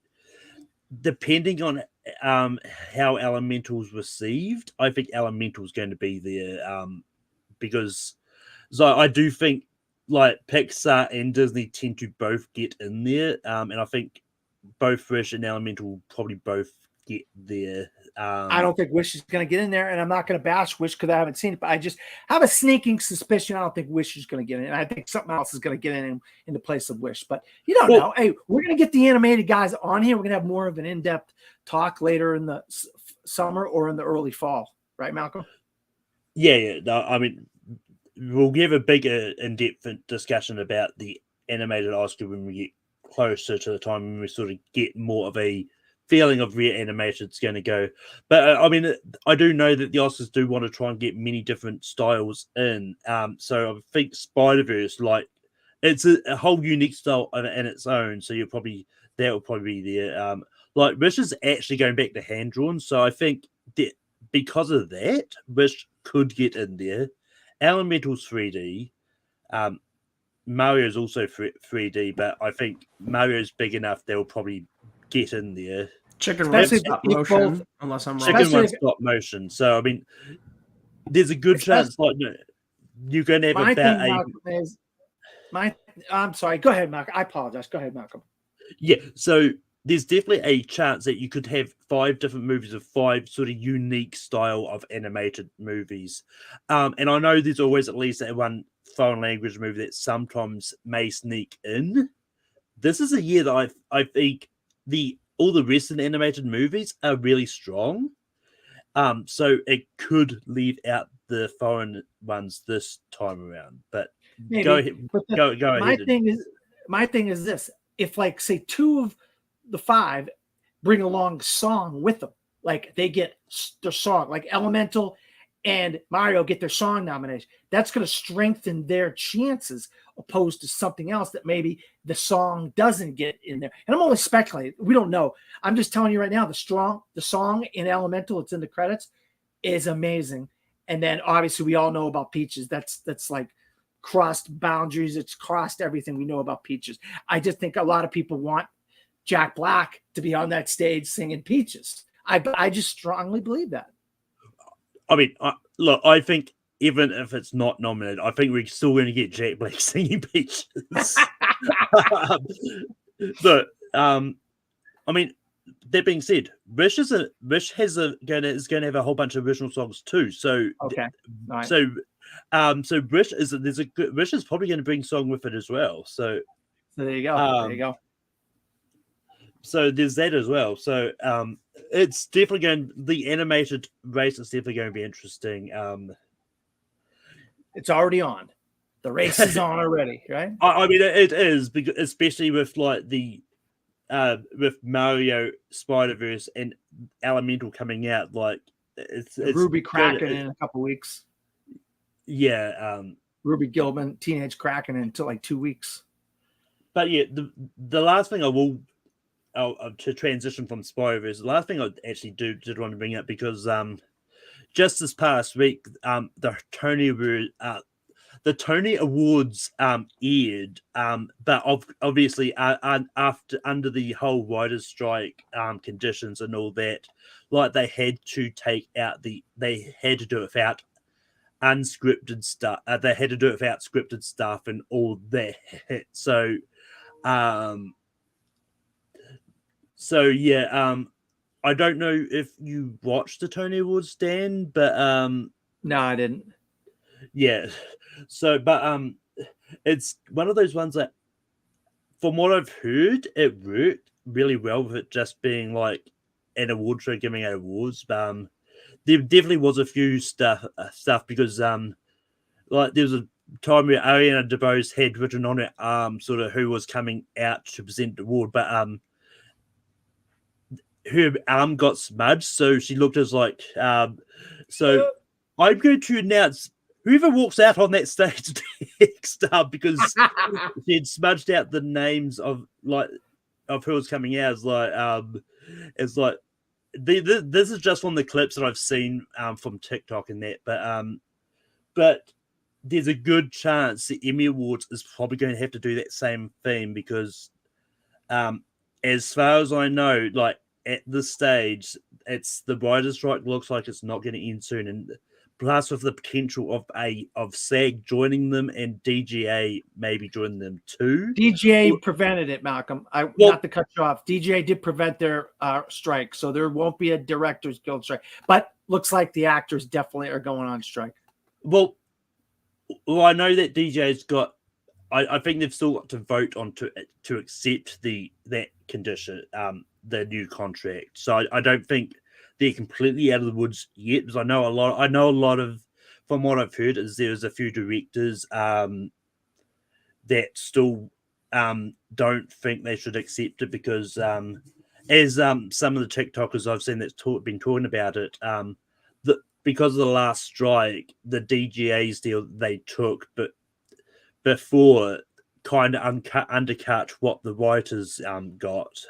depending on how Elemental's received, I think Elemental's going to be there because so I do think like Pixar and Disney tend to both get in there, and I think both Wish and Elemental will probably both get there. I don't think Wish is going to get in there, and I'm not going to bash Wish because I haven't seen it, but I just have a sneaking suspicion I don't think Wish is going to get in, and I think something else is going to get in the place of Wish, but you don't know. Hey, we're going to get the animated guys on here. We're going to have more of an in-depth talk later in the summer or in the early fall, right, Malcolm? Yeah. No, I mean, we'll give a bigger in-depth discussion about the animated Oscar when we get closer to the time when we sort of get more of a feeling of where animated's going to go. But I mean, I do know that the Oscars do want to try and get many different styles in. So I think Spider-Verse, like, it's a whole unique style in its own. So that will probably be there. Like, Wish is actually going back to hand drawn. So I think that because of that, Wish could get in there. Elemental's 3D. Mario's also 3D, but I think Mario's big enough they'll probably get in there. Chicken Especially Run stop if motion, both- unless I'm wrong. Chicken Especially Run if- stop motion. So I mean, there's a good chance like you're going to have My about thing, Malcolm, is I'm sorry. Go ahead, Malcolm. I apologize. Go ahead, Malcolm. Yeah, so there's definitely a chance that you could have 5 different movies of 5 sort of unique style of animated movies. And I know there's always at least that one foreign language movie that sometimes may sneak in. This is a year that I think all the rest of the animated movies are really strong. So it could leave out the foreign ones this time around. But Maybe. go ahead. But Go my ahead. thing is this: if like say 2 of the 5 bring along song with them, like they get their song, like Elemental and Mario get their song nomination, that's going to strengthen their chances opposed to something else that maybe the song doesn't get in there. And I'm only speculating. We don't know. I'm just telling you right now, the song in Elemental, it's in the credits, is amazing. And then obviously we all know about Peaches. That's like crossed boundaries. It's crossed everything we know about Peaches. I just think a lot of people want Jack Black to be on that stage singing Peaches. I just strongly believe that. I mean, look, I think even if it's not nominated, I think we're still going to get Jack Black singing Peaches. But I mean, that being said, Wish is going to have a whole bunch of original songs too. So Okay, all right. so Wish is probably going to bring song with it as well. So there you go. There you go. So there's that as well. So it's definitely the animated race is definitely going to be interesting. It's already on. The race is on already, right? I mean, it is, because especially with like the with Mario Spider-Verse and Elemental coming out, like it's Ruby Kraken in a couple weeks. Yeah, Ruby Gilman, Teenage Kraken until like 2 weeks. But yeah, the last thing I will to transition from Spider-Verse, the last thing I actually did want to bring up, because just this past week, the Tony Awards aired, but obviously after under the whole writers' strike conditions and all that, like they had to do it without unscripted stuff. They had to do it without scripted stuff and all that. So yeah, I don't know if you watched the Tony Awards, Dan, but no, I didn't. Yeah. So, but it's one of those ones that, from what I've heard, it worked really well with it just being like an award show giving out awards. There definitely was a few stuff because like there was a time where Ariana DeBose had written on it sort of who was coming out to present the award, but her arm got smudged, so she looked as like so I'm going to announce whoever walks out on that stage next up, because she had smudged out the names of who was coming out. It's like this is just from the clips that I've seen from TikTok and that, but there's a good chance the Emmy Awards is probably going to have to do that same thing, because as far as I know, like at this stage, it's the writers' strike looks like it's not going to end soon, and plus with the potential of SAG joining them and DGA maybe joining them too. DGA prevented it, Malcolm. Not to cut you off. DGA did prevent their strike, so there won't be a Directors Guild strike. But looks like the actors definitely are going on strike. Well, I know that DJ's got. I think they've still got to vote on to accept that condition, the new contract. So I don't think they're completely out of the woods yet, because I know a lot of, from what I've heard, is there's a few directors that still don't think they should accept it, because as some of the TikTokers I've seen that's been talking about it, because of the last strike, the DGA's deal they took, but before kind of undercut what the writers got.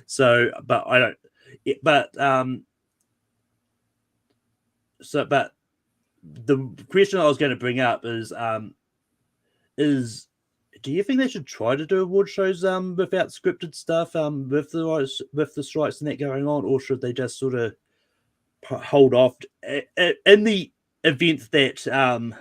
So, but I don't. But but the question I was going to bring up is do you think they should try to do award shows without scripted stuff with the strikes and that going on, or should they just sort of hold off in the event that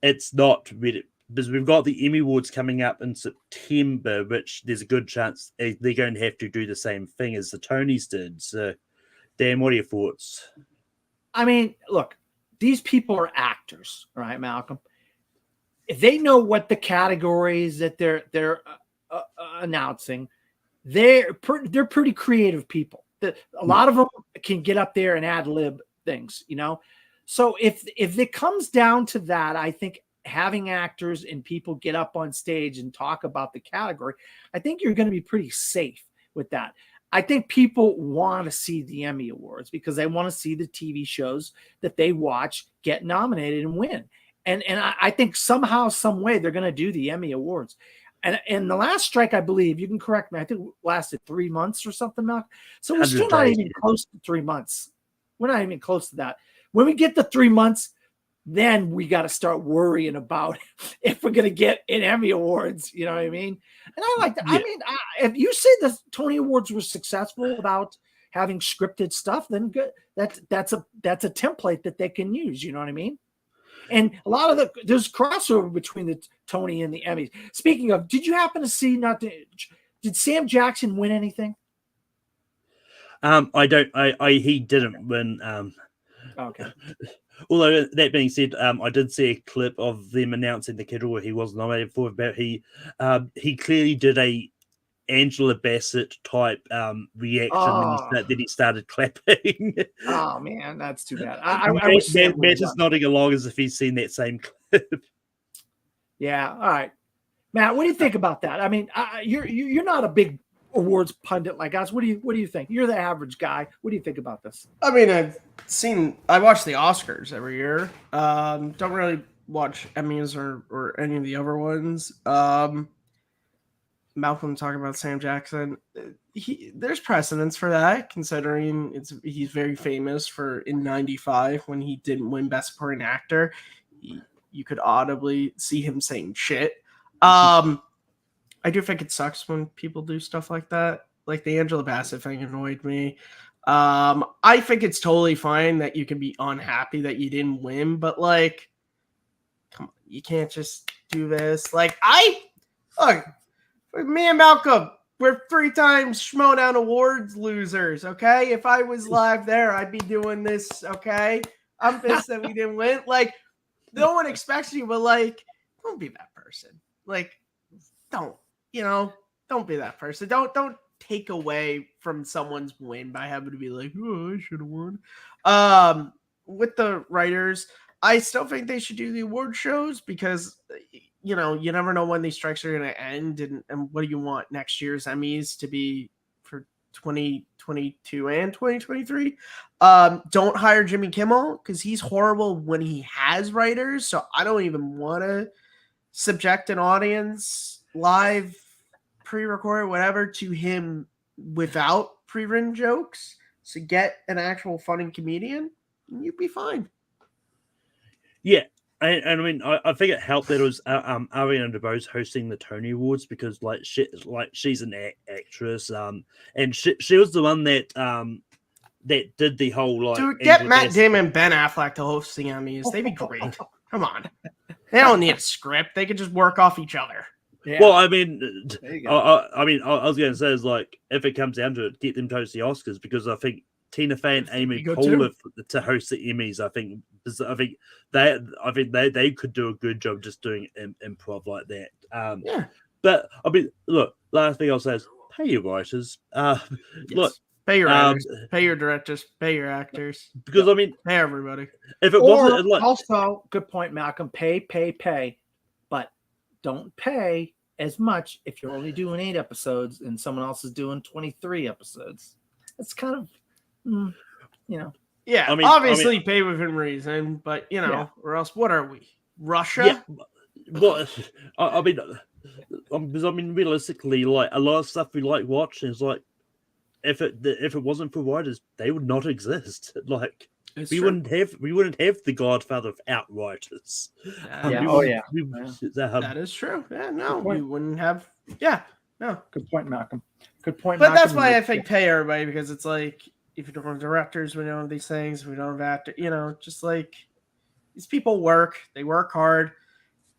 it's not ready? Because we've got the Emmy Awards coming up in September, which there's a good chance they're going to have to do the same thing as the Tonys did. So, Dan, what are your thoughts? I mean, look, these people are actors, right, Malcolm? If they know what the categories that they're announcing, they're pretty creative people. A lot of them can get up there and ad lib things, you know. So if it comes down to that, I think having actors and people get up on stage and talk about the category, I think you're going to be pretty safe with that. I think people want to see the Emmy Awards because they want to see the TV shows that they watch get nominated and win. And I think somehow, some way, they're going to do the Emmy Awards. And the last strike, I believe, you can correct me, I think it lasted 3 months or something, Malcolm. So we're still not even close to 3 months. We're not even close to that. When we get to 3 months, then we got to start worrying about if we're going to get an Emmy Awards. You know what I mean? And I like that. Yeah. I mean, if you say the Tony Awards were successful without having scripted stuff, then good. That's a template that they can use. You know what I mean? And a lot of there's crossover between the Tony and the Emmys. Speaking of, did you happen to see did Sam Jackson win anything? He didn't win. Okay. Although that being said, I did see a clip of them announcing the category he was nominated for. About he clearly did a Angela Bassett type reaction that he started clapping. Oh man, that's too bad. Matt is nodding along as if he's seen that same clip. Yeah. All right, Matt, what do you think about that? I mean, you're not a big awards pundit like us. What do you think? You're the average guy. What do you think about this? I mean, I watch the Oscars every year. Don't really watch Emmys or any of the other ones. Malcolm talking about Sam Jackson. There's precedence for that, considering he's very famous for in '95 when he didn't win Best Supporting Actor. You could audibly see him saying shit. I do think it sucks when people do stuff like that. Like the Angela Bassett thing annoyed me. I think it's totally fine that you can be unhappy that you didn't win, but like, come on, you can't just do this. Like look, me and Malcolm, we're 3 times Schmoedown Awards losers, okay? If I was live there, I'd be doing this, okay? I'm pissed that we didn't win. Like, no one expects you, but like, don't be that person. Like, don't be that person. Don't take away from someone's win by having to be like, oh, I should have won. With the writers, I still think they should do the award shows because, you never know when these strikes are going to end. And what do you want next year's Emmys to be for 2022 and 2023? Don't hire Jimmy Kimmel because he's horrible when he has writers. So I don't even want to subject an audience live, pre-recorded, whatever, to him without pre-written jokes. So get an actual funny comedian and you'd be fine. Yeah. And I mean, I think it helped that it was Ariana DeBose hosting the Tony Awards because, she's an actress, and she was the one that did the whole Dude, get Matt Damon and Ben Affleck to host the Emmys. They'd be great. Come on, they don't need a script; they could just work off each other. Yeah. Well, I mean, I was going to say is like if it comes down to it, get them to host the Oscars because I think Tina Fey and Amy Poehler to host the Emmys. I think they could do a good job just doing improv like that. Yeah. But I mean, look. Last thing I'll say is pay your writers. Yes. Look, pay your writers, pay your directors, pay your actors. Because I mean, pay everybody. If it wasn't also good point, Malcolm. Pay, but don't pay as much if you're only doing 8 episodes and someone else is doing 23 episodes. It's kind of. Yeah, I mean, obviously pay within reason, but or else what are we? Russia? Yeah. Well, I mean, realistically, like a lot of stuff we like watching is like, if it wasn't for writers, they would not exist. Like, It's we true. wouldn't have the Godfather without writers. Yeah. We Oh, would- yeah. we- That is true. Yeah, no, point. we wouldn't have. Yeah, no. Good point, Malcolm. Good point, But that's Malcolm. why I think pay everybody, because it's like, if you don't have directors, we don't have these things. We don't have actors. Just like these people work. They work hard.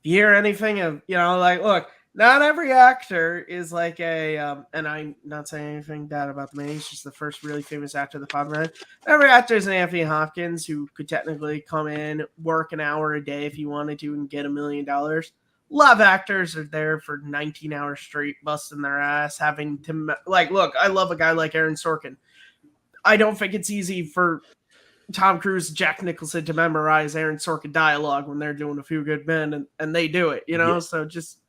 If you hear anything of, like, look, not every actor is like and I'm not saying anything bad about the man. He's just the first really famous actor of the pop man. Every actor is an Anthony Hopkins who could technically come in, work an hour a day if he wanted to, and get $1 million. A lot of actors are there for 19 hours straight, busting their ass, having to, like, look, I love a guy like Aaron Sorkin. I don't think it's easy for Tom Cruise, Jack Nicholson to memorize Aaron Sorkin dialogue when they're doing A Few Good Men, and they do it, Yeah. So just,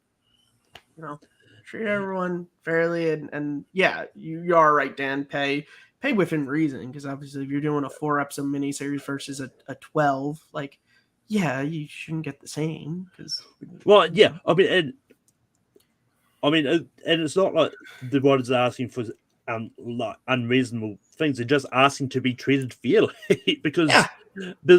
treat everyone fairly, and yeah, you are right, Dan. Pay within reason, because obviously if you're doing a 4-episode miniseries versus a 12, like, yeah, you shouldn't get the same. Because yeah, and it's not like the writers are asking for like unreasonable things. They're just asking to be treated fairly because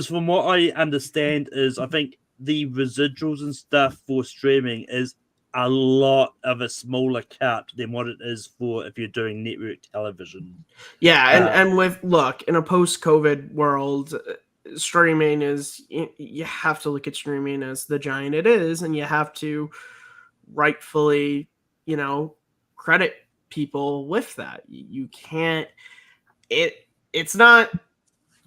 from what I understand is I think the residuals and stuff for streaming is a lot of a smaller cut than what it is for if you're doing network television. Yeah, and with, look, in a post-COVID world, streaming is, you have to look at streaming as the giant it is, and you have to rightfully, credit people with that. You can't. It's not.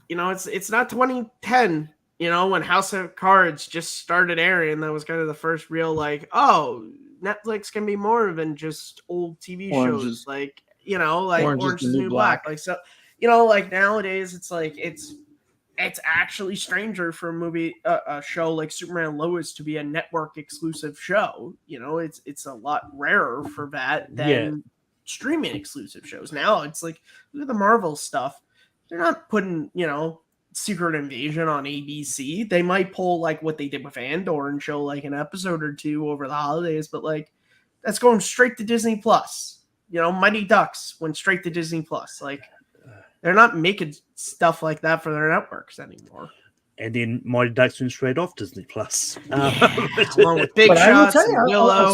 It's not 2010. When House of Cards just started airing, that was kind of the first real, like, oh, Netflix can be more than just old TV shows, like, like Orange is the New Black. Like, so, like nowadays, it's like it's actually stranger for a show like Superman and Lois to be a network exclusive show. It's a lot rarer for that than streaming exclusive shows. Now it's like, look at the Marvel stuff. They're not putting, Secret Invasion on ABC. They might pull like what they did with Andor and show like an episode or two over the holidays, but like that's going straight to Disney Plus. Mighty Ducks went straight to Disney Plus. Like, they're not making stuff like that for their networks anymore. And then Mighty Ducks went straight off Disney Plus. Along with Big Shots and Willow.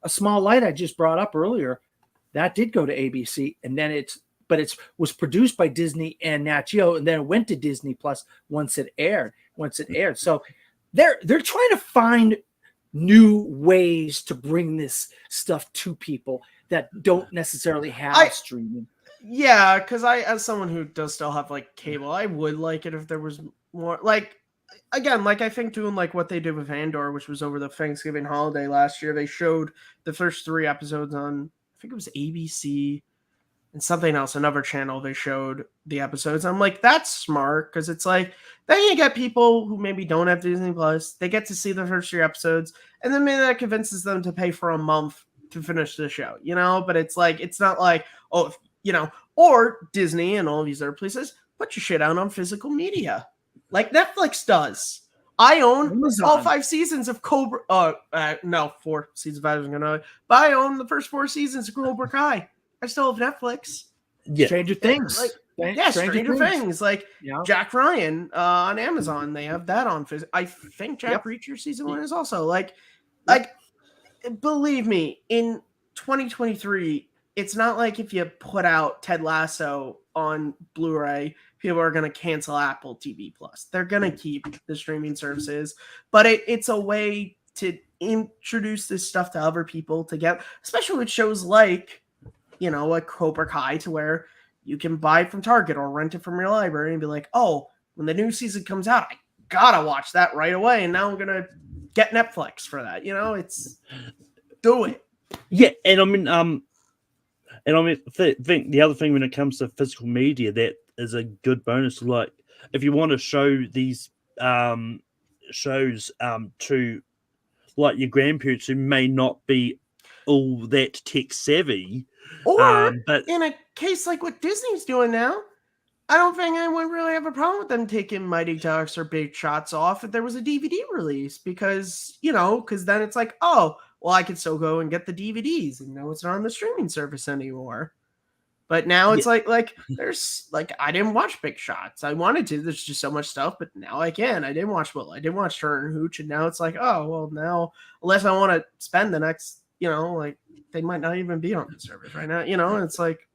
A small light I just brought up earlier, that did go to ABC, and then it was produced by Disney and Nat Geo, and then it went to Disney Plus once it aired. So they're trying to find new ways to bring this stuff to people that don't necessarily have streaming. Yeah, because as someone who does still have like cable, I would like it if there was more, like, again, like I think doing like what they did with Andor, which was over the Thanksgiving holiday last year. They showed the first 3 episodes on, I think it was ABC and something else, another channel. They showed the episodes. I'm like, that's smart, because it's like, then you get people who maybe don't have Disney Plus, they get to see the first 3 episodes, and then maybe that convinces them to pay for a month to finish the show, but it's like, it's not like, oh, or Disney and all these other places, put your shit out on physical media like Netflix does. I own all 5 seasons of Cobra. No, 4 seasons. I was gonna, but I own the first 4 seasons of Cobra Kai. I still have Netflix. Yeah. Stranger Things. Stranger Things. Like, Jack Ryan on Amazon. They have that on. I think Jack Reacher season 1 is also like, believe me, in 2023, it's not like if you put out Ted Lasso on Blu-ray, people are going to cancel Apple TV Plus. They're going to keep the streaming services, but it's a way to introduce this stuff to other people to get, especially with shows like, like Cobra Kai, to where you can buy it from Target or rent it from your library and be like, oh, when the new season comes out, I gotta watch that right away. And now I'm going to get Netflix for that. It's do it. Yeah. And I think the other thing when it comes to physical media that is a good bonus, like if you want to show these shows to like your grandparents who may not be all that tech savvy, or but in a case like what Disney's doing now, I don't think anyone really have a problem with them taking Mighty Ducks or Big Shots off if there was a DVD release, because then it's like, oh, well, I can still go and get the DVDs and know it's not on the streaming service anymore. But now it's like there's like I didn't watch Big Shots. I wanted to. There's just so much stuff, but now I can. I didn't watch Will. I didn't watch Turner and Hooch, and now it's like, oh well, now unless I want to spend the next, like they might not even be on the service right now. And it's like,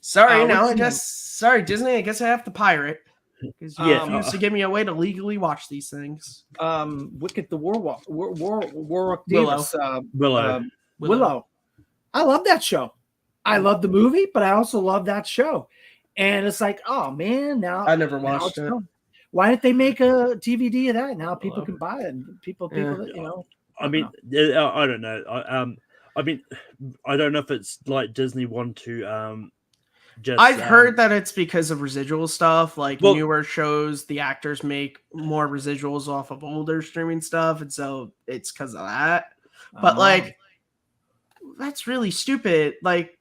sorry, now I guess sorry Disney. I guess I have to pirate because you refuse to give me a way to legally watch these things. Wicked the Warwick Willow. Davis, Willow. Willow. I love that show. I love the movie, but I also love that show. And it's like, oh man, now I never watched it. Why didn't they make a DVD of that? Now people can buy it. People, I mean, I don't know. I mean, I don't know if it's like Disney want to just. I've heard that it's because of residual stuff, like newer shows. The actors make more residuals off of older streaming stuff, and so it's because of that. But like, that's really stupid. Like,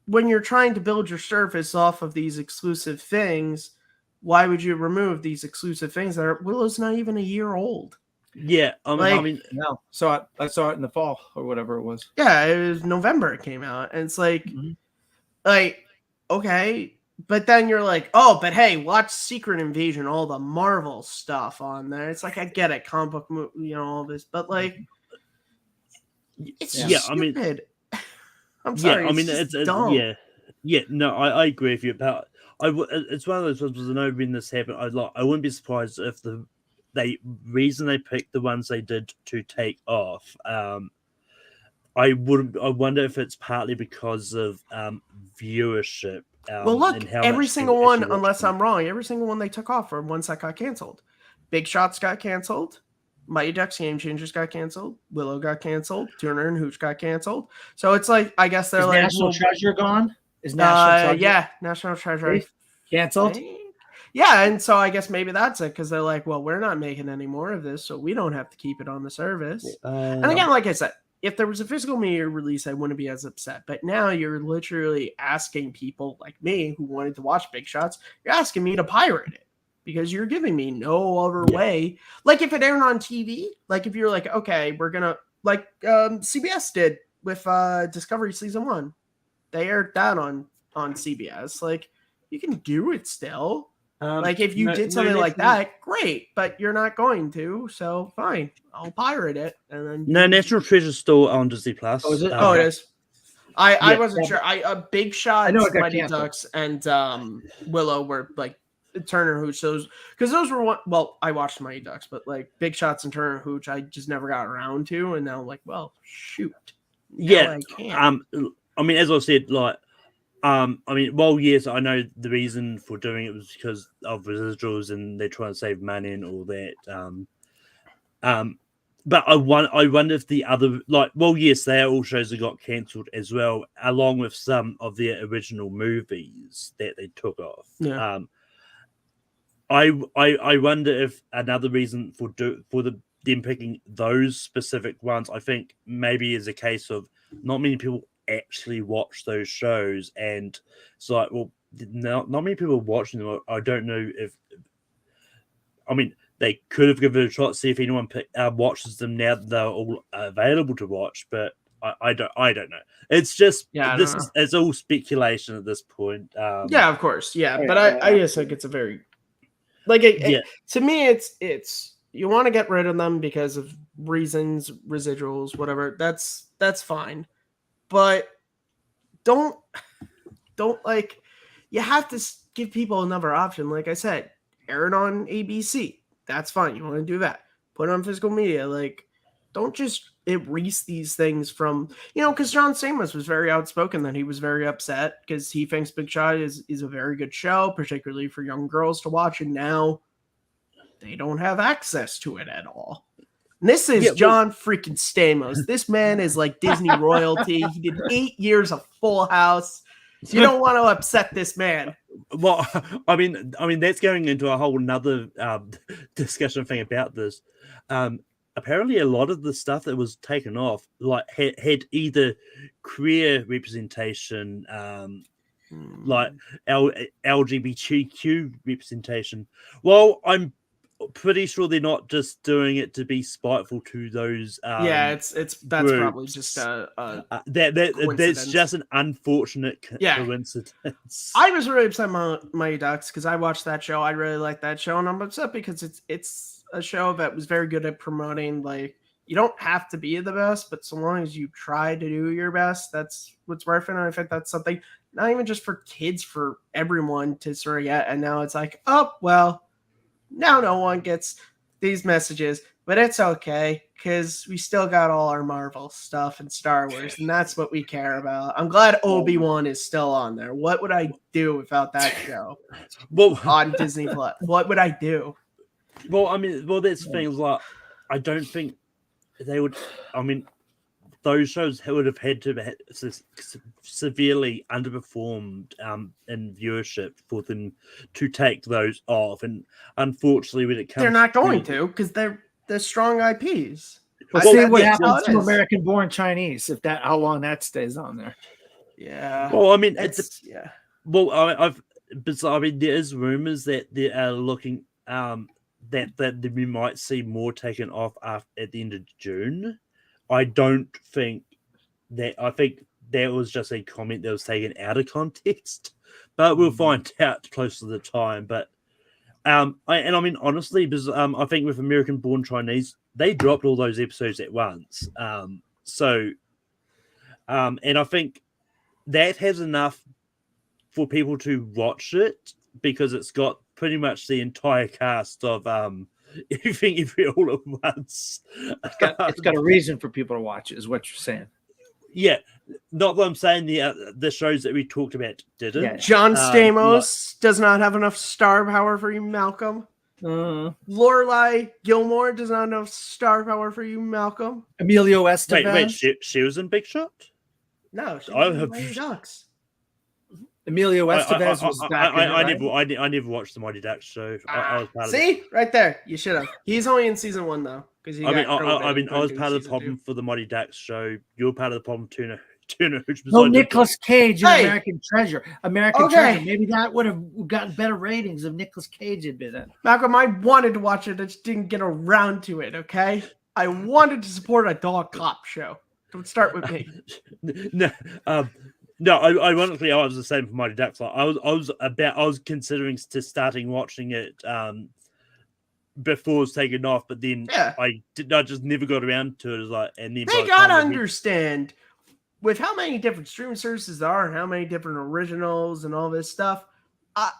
when you're trying to build your service off of these exclusive things, why would you remove these exclusive things that are Willow's not even a year old? Yeah, I mean, no. I saw it in the fall or whatever it was. Yeah, it was November it came out, and it's like, okay, but then you're like, oh, but hey, watch Secret Invasion, all the Marvel stuff on there. It's like I get it, comic book movie, all this, but like, it's just stupid. I'm sorry. Yeah, I mean, it's dumb. Yeah. No, I agree with you. But it's one of those ones. I know when this happened, I wouldn't be surprised if the reason they picked the ones they did to take off. I wonder if it's partly because of viewership. Well, look, every single one, unless I'm wrong, every single one they took off were ones that got canceled. Big Shots got canceled. Mighty Ducks Game Changers got canceled. Willow got canceled. Turner and Hooch got canceled. So it's like, I guess they're like National Treasure gone? Is National Treasure? Yeah, National Treasure canceled. Yeah, and so I guess maybe that's it because they're like, well, we're not making any more of this, so we don't have to keep it on the service. And again, like I said, if there was a physical media release, I wouldn't be as upset. But now you're literally asking people like me who wanted to watch Big Shots, you're asking me to pirate it. Because you're giving me no other way. Like if it aired on TV, like if you're like, okay, we're gonna like CBS did with Discovery Season 1. They aired that on CBS. Like you can do it still. Like if you did something like that, great. But you're not going to, so fine. I'll pirate it and then. No, National Treasure's still on Disney Plus. Oh, is it? It is. I wasn't sure. Big Shots, Mighty Ducks, and Willow were like. Turner Hooch, because those were one. Well, I watched Mighty Ducks, but like Big Shots and Turner Hooch, I just never got around to, and now I'm like, well, shoot. Yeah, I mean, as I said, like, I mean, well, yes, I know the reason for doing it was because of residuals and they're trying to save money and all that. But I wonder if the other, like, well, yes, they are all shows that got cancelled as well, along with some of their original movies that they took off. Yeah. I wonder if another reason for them picking those specific ones, I think maybe is a case of not many people actually watch those shows, and it's like, well, not many people watching them. I don't know if, I mean, they could have given it a shot, see if anyone watches them now that they're all available to watch, but I don't know. It's just it's all speculation at this point. Yeah, of course, yeah, but I just think it's a very to me, it's you want to get rid of them because of reasons, residuals, whatever. That's fine, but don't like you have to give people another option. Like I said, air it on ABC. That's fine. You want to do that? Put it on physical media. Like, don't just erase these things from because John Stamos was very outspoken that he was very upset because he thinks Big Shot is a very good show, particularly for young girls to watch, and now they don't have access to it at all. And this is John freaking Stamos. This man is like Disney royalty. He did 8 years of Full House. You don't want to upset this man. Well, I mean that's going into a whole nother discussion thing about this. Apparently, a lot of the stuff that was taken off, like had either queer representation, like LGBTQ representation. Well, I'm pretty sure they're not just doing it to be spiteful to those. It's that's probably groups. just a That's coincidence. just an unfortunate Yeah. coincidence. I was really upset about Mighty Ducks because I watched that show. I really like that show, and I'm upset because it's a show that was very good at promoting. Like, you don't have to be the best, but so long as you try to do your best, that's what's worth it. And I think that's something not even just for kids, for everyone to sort of get. And now it's like, oh well, now no one gets these messages, but it's okay because we still got all our Marvel stuff and Star Wars, and that's what we care about. I'm glad Obi-Wan is still on there. What would I do without that show on Disney Plus? What would I do? Well, there's things like I don't think they would. I mean, those shows would have had to be severely underperformed in viewership for them to take those off. And unfortunately, when it comes, they're not going to because they're strong IPs. We'll see what happens to American-born Chinese if how long that stays on there. Yeah. Well, I mean, Well, there is rumors that they are looking that we might see more taken off at the end of June. I don't think that. I think that was just a comment that was taken out of context, but we'll find out close to the time. But honestly, because I think with American-born Chinese, they dropped all those episodes at once. And I think that has enough for people to watch it because it's got pretty much the entire cast of everything all at once. It's got a reason for people to watch it, is what you're saying. Yeah, not that I'm saying the shows that we talked about didn't. Yeah. John Stamos does not have enough star power for you, Malcolm. Lorelai Gilmore does not have enough star power for you, Malcolm. Emilio Estevez. Wait, she was in Big Shot? No, she was in Mighty Ducks. Emilio Estevez was back. I never watched the Mighty Ducks show. I was part see, right there, you should have. He's only in season 1 though, because I was part of the problem for the Mighty Ducks show. You're part of the problem, Tuna. No, Nicolas Cage in American Treasure. Treasure. Maybe that would have gotten better ratings if Nicolas Cage had been in. Malcolm, I wanted to watch it, I just didn't get around to it. Okay, I wanted to support a dog cop show. Don't start with me. No, ironically, I was the same for Mighty Ducks. Like, I was considering starting watching it before it was taken off, but then I just never got around to it. And then they gotta understand with how many different streaming services there are and how many different originals and all this stuff.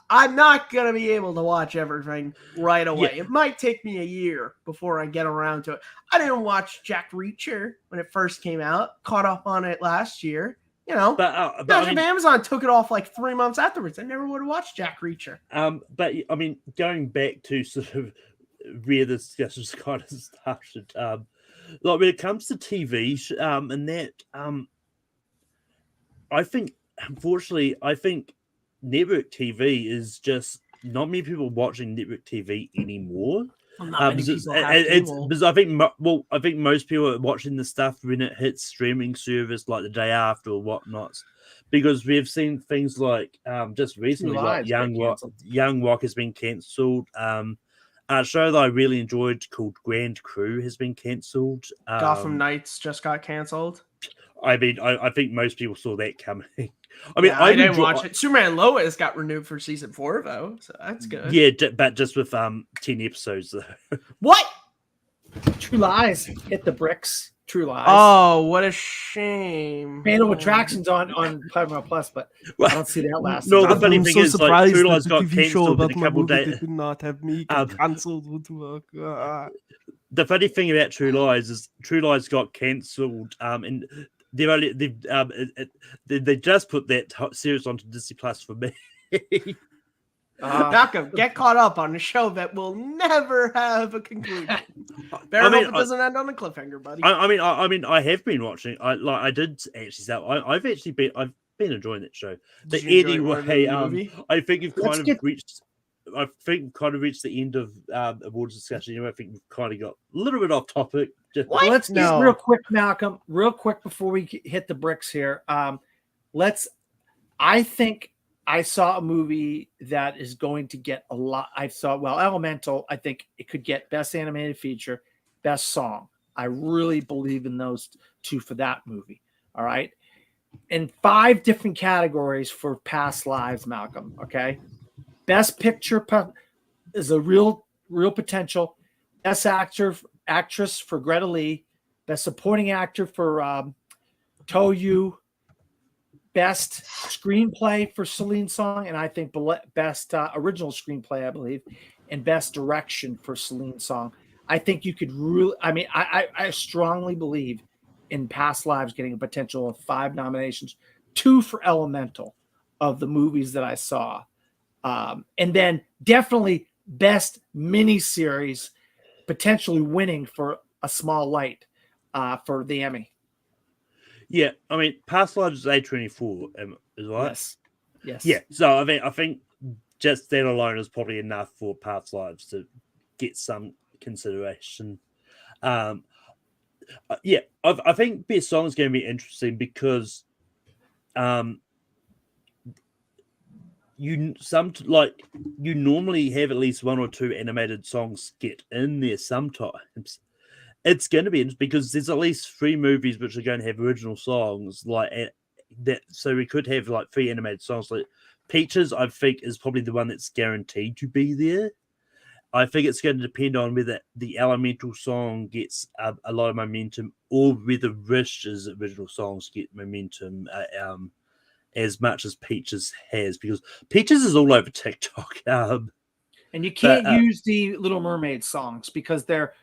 I'm not gonna be able to watch everything right away. Yeah. It might take me a year before I get around to it. I didn't watch Jack Reacher when it first came out. Caught up on it last year. You know, but if Amazon took it off like 3 months afterwards, I never would have watched Jack Reacher. But I mean, going back to sort of where the discussion's kind of started, like when it comes to TV, and that, I think, unfortunately, network TV is just not many people watching network TV anymore. Because I think most people are watching the stuff when it hits streaming service like the day after or whatnot. Because we've seen things like just recently, like Young Rock has been cancelled. A show that I really enjoyed called Grand Crew has been cancelled. Gotham Knights just got cancelled. I mean, I think most people saw that coming. I didn't watch it. Superman Lois got renewed for season 4 though, so that's good. Yeah, but just with 10 episodes though. What? True Lies hit the bricks. True Lies. Oh, what a shame. Fatal Attractions on Paramount Plus, but I don't see that last. No, the funny thing is, like, True Lies got cancelled in a couple days. Did not have me cancelled. The funny thing about True Lies is True Lies got cancelled, and they just put that series onto Disney Plus for me. Malcolm, get caught up on a show that will never have a conclusion. Better hope it doesn't end on a cliffhanger, buddy. I have been watching. I did actually say I've been enjoying that show. But anyway, I think you've kind of reached. I think kind of reached the end of awards discussion. You know, I think we've kind of got a little bit off topic. Let's just real quick, Malcolm. Real quick before we hit the bricks here. I think I saw a movie that is going to get a lot. Elemental, I think it could get best animated feature, best song. I really believe in those two for that movie. All right. And 5 different categories for past lives, Malcolm. Okay. Best picture is a real potential. Best actress for Greta Lee. Best supporting actor for Toyu. Best screenplay for Celine Song, and I think best original screenplay, I believe, and best direction for Celine Song. I think you could really. I mean, I strongly believe in Past Lives getting a potential of 5 nominations, 2 for Elemental of the movies that I saw, and then definitely best miniseries, potentially winning for A Small Light for the Emmy. Yeah, I mean, Past Lives is A24, is right. Yes. Yeah, so I think just that alone is probably enough for Past Lives to get some consideration. I think best song is going to be interesting because, you normally have at least 1 or 2 animated songs get in there sometimes. It's going to be interesting because there's at least 3 movies which are going to have original songs like that. So we could have like 3 animated songs. Like Peaches, I think, is probably the one that's guaranteed to be there. I think it's going to depend on whether the Elemental song gets a lot of momentum or whether Rich's original songs get momentum as much as Peaches has, because Peaches is all over TikTok. And you can't use the Little Mermaid songs because they're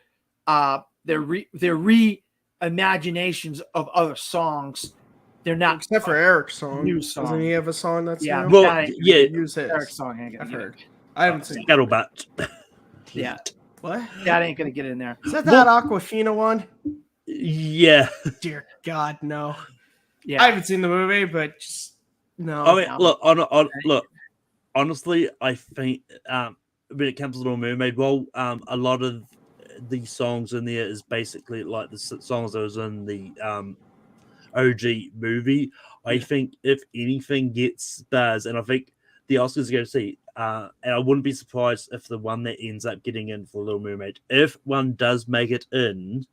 reimaginations of other songs. They're not, except for Eric's song. New song. Doesn't he have a song that's yeah? new? Well, yeah, Use his. Eric's song. I've heard. I haven't seen. Scuttlebutt. Yeah, What? that ain't gonna get in there. Is that Aquafina one? Yeah. Dear God, no. Yeah, I haven't seen the movie, but just no. I mean, look. Honestly, I think when it comes to Little Mermaid, a lot of the songs in there is basically like the songs that was in the OG movie. I think if anything gets buzz, and I think the Oscars are going to see, and I wouldn't be surprised if the one that ends up getting in for Little Mermaid, if one does make it in,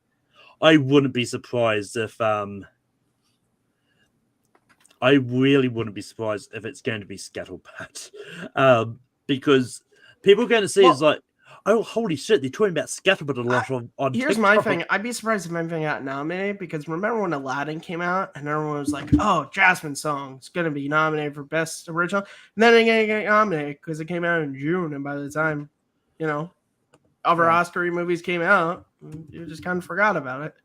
I wouldn't be surprised if I really wouldn't be surprised if it's going to be Scuttlebutt, because people are going to see it's like, oh, holy shit, they're talking about Scuttlebutt a lot on Here's TikTok. my thing. I'd be surprised if anything got nominated, because remember when Aladdin came out and everyone was like, oh, Jasmine's song is going to be nominated for Best Original. And then it didn't get nominated because it came out in June. And by the time, other Oscar movies came out, you just kind of forgot about it.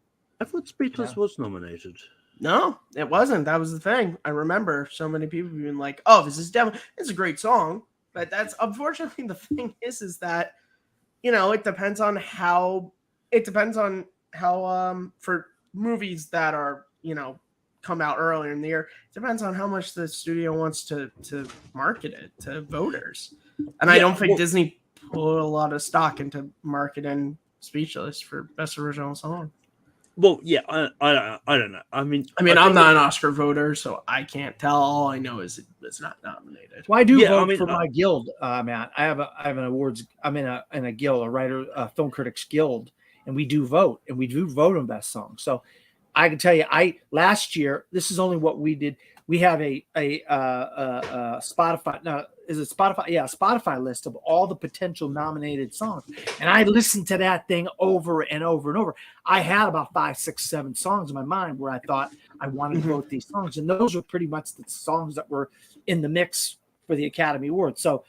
I thought Speechless was nominated. No, it wasn't. That was the thing. I remember so many people being like, oh, this is definitely, it's a great song. But that's unfortunately the thing is that, it depends on how for movies that are, come out earlier in the year, it depends on how much the studio wants to market it to voters. And I don't think Disney put a lot of stock into marketing Speechless for Best Original Song. Well, yeah, I don't know. I mean, I'm not an Oscar voter, so I can't tell. All I know is it's not nominated. Well, I do vote for my guild, Matt. I have an awards. I'm in a guild, a film critics guild, and we do vote on best song. So I can tell you, last year, this is only what we did. We have a Spotify. Now, is it Spotify? Yeah, a Spotify list of all the potential nominated songs, and I listened to that thing over and over and over. I had about 5, 6, 7 songs in my mind where I thought I wanted to vote these songs, and those were pretty much the songs that were in the mix for the Academy Awards. So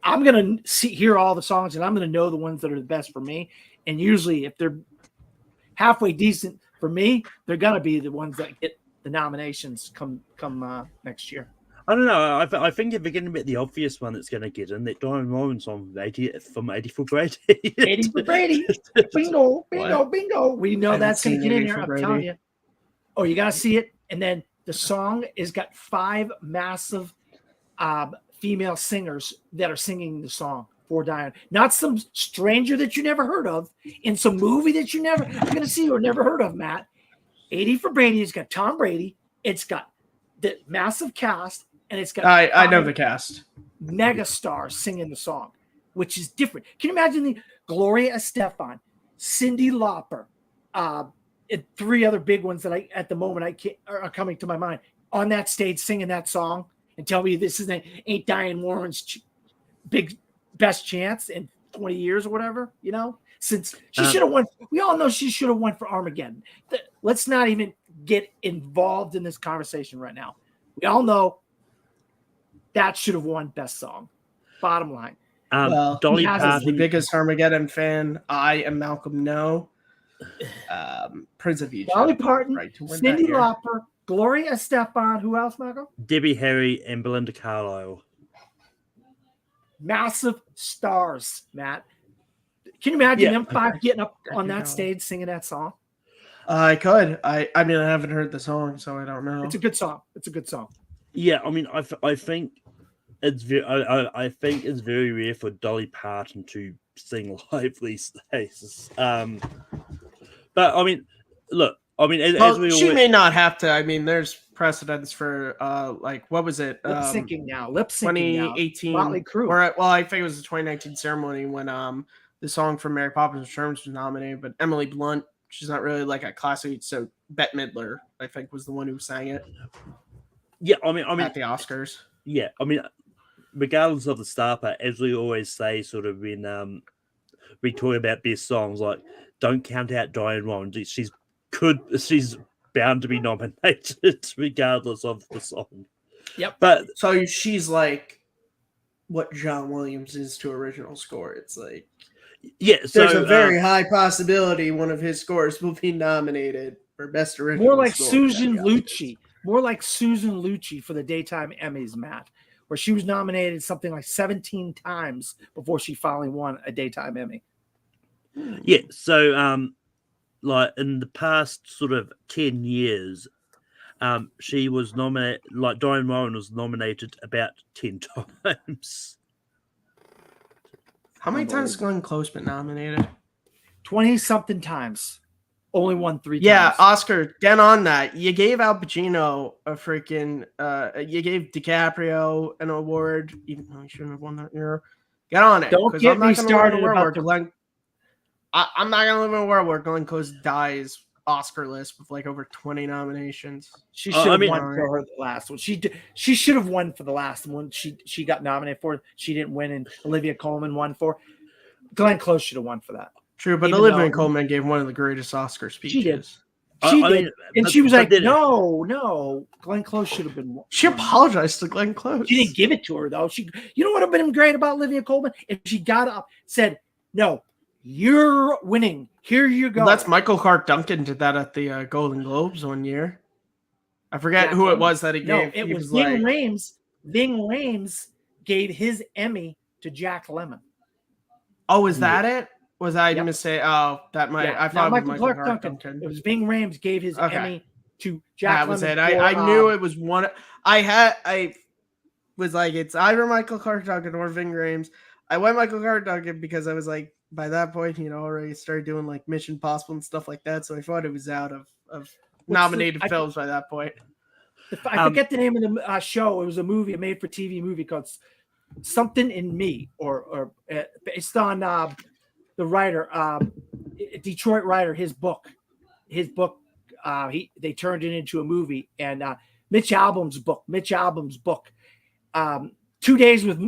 I'm gonna hear all the songs, and I'm gonna know the ones that are the best for me. And usually, if they're halfway decent for me, they're gonna be the ones that get the nominations come next year. I don't know. I think if we're getting a bit the obvious one that's going to get in, that Diamond Warren song from 80 for Brady. 80 for Brady. Bingo, bingo, bingo. We know that's going to get in there. I'm telling you. Oh, you got to see it. And then the song has got 5 massive female singers that are singing the song for Diane. Not some stranger that you never heard of in some movie that you're going to see or never heard of, Matt. 80 for Brady. It's got Tom Brady. It's got the massive cast. and it's got I know five the cast. mega stars singing the song, which is different. Can you imagine the Gloria Estefan, Cyndi Lauper, and three other big ones that at the moment I can't are coming to my mind on that stage singing that song, and tell me this ain't Diane Warren's big best chance in 20 years or whatever, since she should have won. We all know she should have won for Armageddon. Let's not even get involved in this conversation right now. We all know that should have won best song. Bottom line. Well, Dolly as Parton, the biggest Armageddon fan, I am Malcolm No. Prince of Egypt. Dolly Parton, Right to win Cyndi that year. Lauper, Gloria Estefan. Who else, Michael? Debbie Harry, and Belinda Carlisle. Massive stars, Matt. Can you imagine them five getting up on that know. stage singing that song? I could. I mean, I haven't heard the song, so I don't know. It's a good song. It's a good song. Yeah, I mean, I think it's I think it's very rare for Dolly Parton to sing live these days. But I mean, look, I mean, as we she always, may not have to. I mean, there's precedents for like what was it? Lip syncing now. 2018 Motley Crue. Or well, I think it was the 2019 ceremony when the song from Mary Poppins Returns was nominated, but Emily Blunt, she's not really like a classic. So Bette Midler, I think, was the one who sang it. Yeah, I mean, at the Oscars. Yeah, I mean, regardless of the star power, as we always say, sort of when we talk about best songs, like don't count out Diane Warren. She's bound to be nominated regardless of the song. Yep. But so she's like what John Williams is to original score. It's like yeah, so, there's a very high possibility one of his scores will be nominated for best original. More like score. Susan Lucci. More like Susan Lucci for the daytime Emmys, Matt, where she was nominated something like 17 times before she finally won a daytime Emmy. Yeah, so like in the past sort of 10 years, she was nominated, like Diane Warren was nominated about 10 times. How many times has Glenn Close been nominated? 20-something times. Only won 3 times. Yeah, Oscar, get on that. You gave Al Pacino a freaking you gave DiCaprio an award, even though he shouldn't have won that year. Get on it. Don't get me started about I'm not gonna live in a world where Glenn Close dies Oscar-less with like over 20 nominations. She should have won for her the last one. She should have won for the last one. She got nominated for. She didn't win, and Olivia Colman won for. Glenn Close should have won for that. True, but Olivia Colman gave one of the greatest Oscar speeches. She did. She did. And she was like, no, Glenn Close should have been. She apologized to Glenn Close. She didn't give it to her, though. You know what would have been great about Olivia Colman? If she got up, said, no, you're winning. Here you go. Well, that's Michael Clark Duncan did that at the Golden Globes one year. I forget who it was that he gave. No, it was Ving Rhames. Ving Rhames gave his Emmy to Jack Lemmon. Oh, is that it? Was I going to say? Oh, that might. Yeah. I thought Not it was Michael Clark Duncan. It was Ving Rhames gave his Emmy to Jack Lemmon. That was it. I knew it was one. I was like, it's either Michael Clark Duncan or Ving Rhames. I went Michael Clark Duncan because I was like, by that point, already started doing like Mission Impossible and stuff like that. So I thought it was out of nominated films by that point. I forget the name of the show. It was a movie, a made-for-TV movie called Something in Me, or based on the writer, Detroit writer. His book. They turned it into a movie, and Mitch Albom's book. 2 days with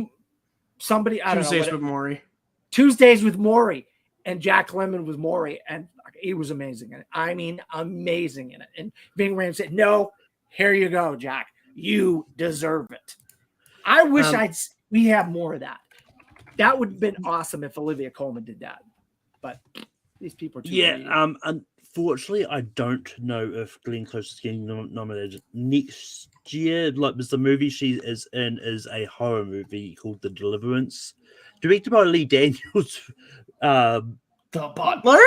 somebody. I don't know. Tuesdays with Maury. Tuesdays with Maury, and Jack Lemmon was Maury, and he was amazing in it. I mean, amazing in it. And Ving Rhames said, "No, here you go, Jack. You deserve it." I wish we have more of that. That would have been awesome if Olivia Colman did that. But these people are too late. Unfortunately, I don't know if Glenn Close is getting nominated next year. Like, because the movie she is in is a horror movie called The Deliverance, directed by Lee Daniels. The Butler?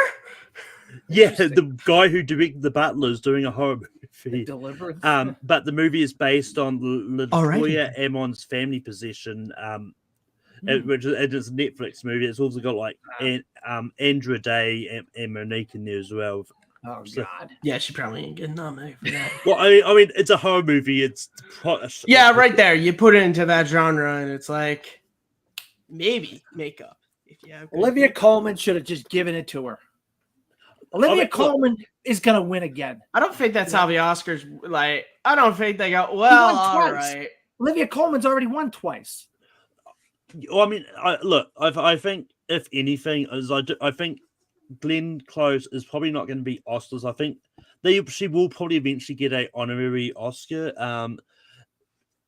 Yeah, the guy who directed The Butler is doing a horror movie. Deliverance. But the movie is based on Latoya Ammon's family possession. Which is a Netflix movie. It's also got like Andra Day and Monique in there as well. Oh So- God. Yeah, she probably ain't getting nominated for that. Well, I mean, it's a horror movie. It's Yeah, right there. You put it into that genre, and it's like maybe makeup. If you have good Olivia makeup. Colman should have just given it to her. Olivia mean, look- Colman is gonna win again. I don't think that's how the Oscars like. I don't think they go She well. won All twice. right. Olivia Colman's already won twice. Well, I mean, I think if anything, I think Glenn Close is probably not going to be Oscars. I think she will probably eventually get a honorary Oscar. And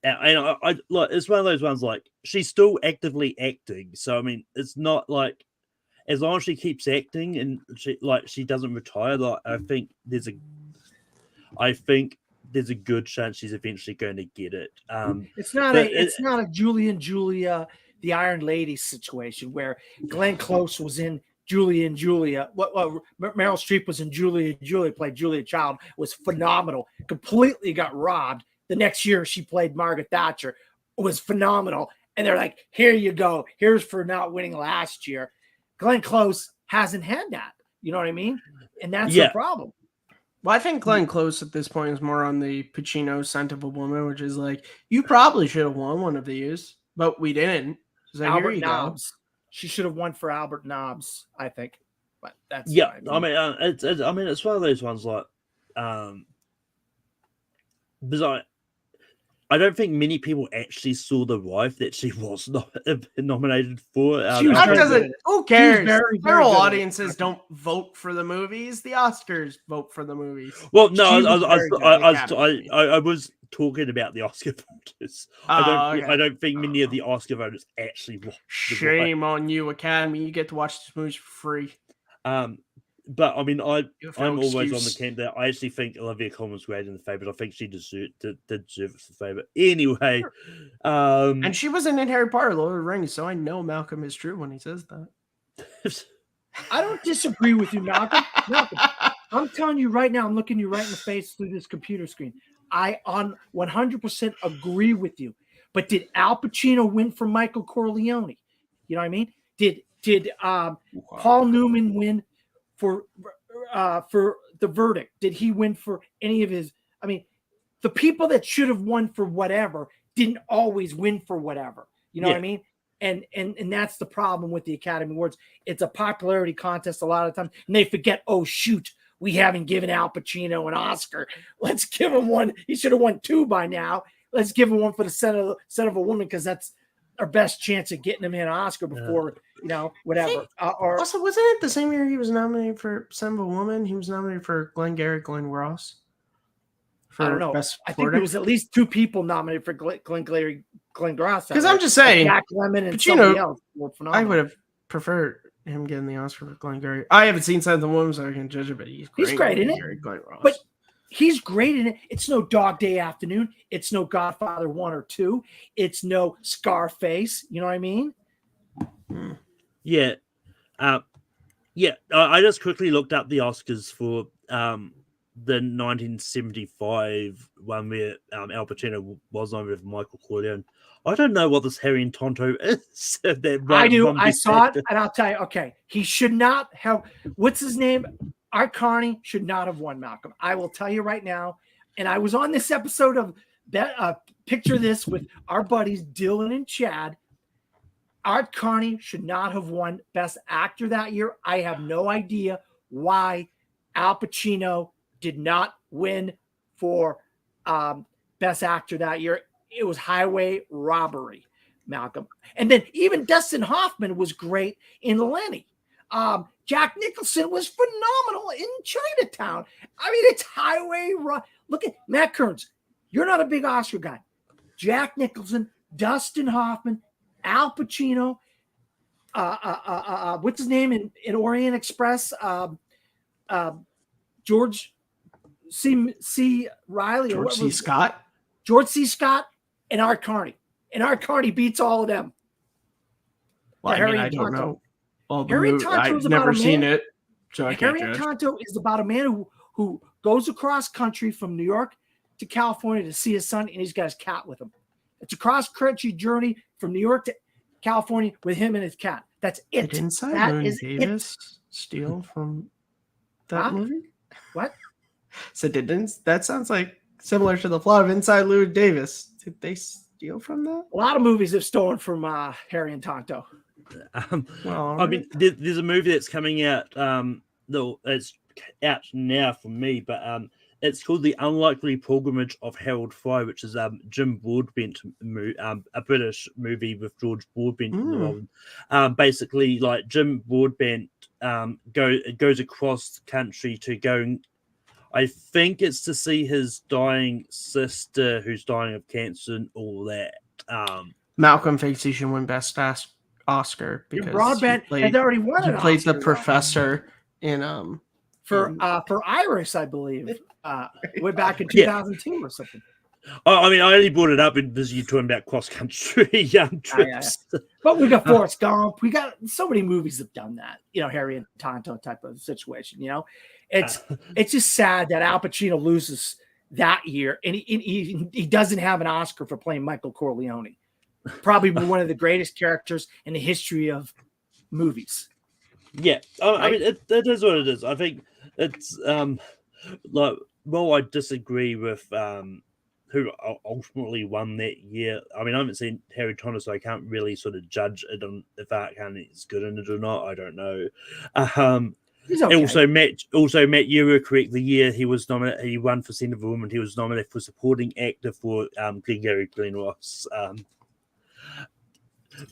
I look, it's one of those ones like she's still actively acting. So I mean, it's not like as long as she keeps acting and she doesn't retire. Like I think there's a good chance she's eventually going to get it. It's not but it's not a Julie and Julia, the Iron Lady situation where Glenn Close was in Julie and Julia. What Meryl Streep was in Julie and Julia, played Julia Child, was phenomenal. Completely got robbed. The next year she played Margaret Thatcher, was phenomenal. And they're like, here you go. Here's for not winning last year. Glenn Close hasn't had that. You know what I mean? And that's the problem. Well, I think Glenn Close at this point is more on the Pacino Scent of a Woman, which is like, you probably should have won one of these, but we didn't. So Albert here you Nobbs. Go. She should have won for Albert Nobbs, I think. But that's I mean, it's one of those ones like, because I don't think many people actually saw the wife that she was not nominated for. Who cares? Very, Federal audiences don't vote for the movies. The Oscars vote for the movies. Well, no, I was talking about the Oscar voters. I don't think many of the Oscar voters actually watched. Shame on you, Academy. You get to watch this movie for free. But I mean, I'm always excuse. on the camp that I actually think Olivia Colman's great in the favorite. I think she deserves the favorite. Anyway, and she wasn't in Harry Potter, Lord of the Rings, so I know Malcolm is true when he says that. I don't disagree with you, Malcolm. I'm telling you right now, I'm looking you right in the face through this computer screen. I on 100% agree with you. But did Al Pacino win for Michael Corleone? You know what I mean? Did Paul Newman win for The Verdict? Did he win for any of his? I mean, the people that should have won for whatever didn't always win for whatever. You know what I mean? And that's the problem with the Academy Awards. It's a popularity contest a lot of times, and they forget, oh shoot, we haven't given Al Pacino an Oscar. Let's give him one. He should have won 2 by now. Let's give him one for the Scent of a Woman, because that's our best chance of getting him an Oscar before, whatever. Also, wasn't it the same year he was nominated for Scent of a Woman? He was nominated for Glengarry Glen Ross. I don't know. I think there was at least 2 people nominated for Glengarry Glen Ross. Because I'm just saying, Jack Lemmon and Pacino, somebody else were phenomenal. I would have preferred him getting the Oscar for Glengarry. I haven't seen Scent of a Woman, so I can judge it, but he's great in it. But he's great in it. It's no Dog Day Afternoon. It's no Godfather 1 or 2. It's no Scarface. You know what I mean? Yeah. I just quickly looked up the Oscars for the 1975 one where Al Pacino was on with Michael Corleone. I don't know what this Harry and Tonto is. I do. I saw it, and I'll tell you. Okay, he should not have. What's his name? Art Carney should not have won, Malcolm. I will tell you right now. And I was on this episode of Picture This with our buddies Dylan and Chad. Art Carney should not have won Best Actor that year. I have no idea why Al Pacino did not win for Best Actor that year. It was Highway Robbery, Malcolm. And then even Dustin Hoffman was great in Lenny. Jack Nicholson was phenomenal in Chinatown. I mean, it's Highway. Look at Matt Kearns. You're not a big Oscar guy. Jack Nicholson, Dustin Hoffman, Al Pacino. What's his name in Orient Express? George C. Riley. George C. Scott. George C. Scott and Art Carney. And Art Carney beats all of them. Well, I don't know. Well, Harry Tonto is about never a man. seen it. So I can't Harry judge. Tonto is about a man who goes across country from New York to California to see his son, and he's got his cat with him. It's a cross-country journey from New York to California with him and his cat. That's it. Didn't That Simon is Davis steal from that movie? What? So that sounds like similar to the plot of Inside Llewyn Davis. Did they steal from that? A lot of movies have stolen from Harry and Tonto. Well, I mean, there's a movie that's coming out. Though it's out now for me, but it's called The Unlikely Pilgrimage of Harold Fry, which is Jim Broadbent, a British movie with George Broadbent in the role. Basically, like Jim Broadbent goes across the country to go. I think it's to see his dying sister who's dying of cancer and all that. Malcolm thinks he should win Best Oscar because Broadbent had already won an played Oscar, the professor in for Iris, I believe, way back in 2002 or something. I mean, I only brought it up because you're talking about cross country trips. But we got Forrest Gump. We got so many movies have done that. Harry and Tonto type of situation. It's just sad that Al Pacino loses that year, and he doesn't have an Oscar for playing Michael Corleone, probably one of the greatest characters in the history of movies. Yeah, I mean, it is what it is. I think it's I disagree with who ultimately won that year. I mean, I haven't seen Harry Tonto, so I can't really sort of judge it on if that is good in it or not. I don't know. Okay. Also, Matt, you were correct. The year he was nominated, he won for Scent of a Woman. He was nominated for supporting actor for Glenn Ross.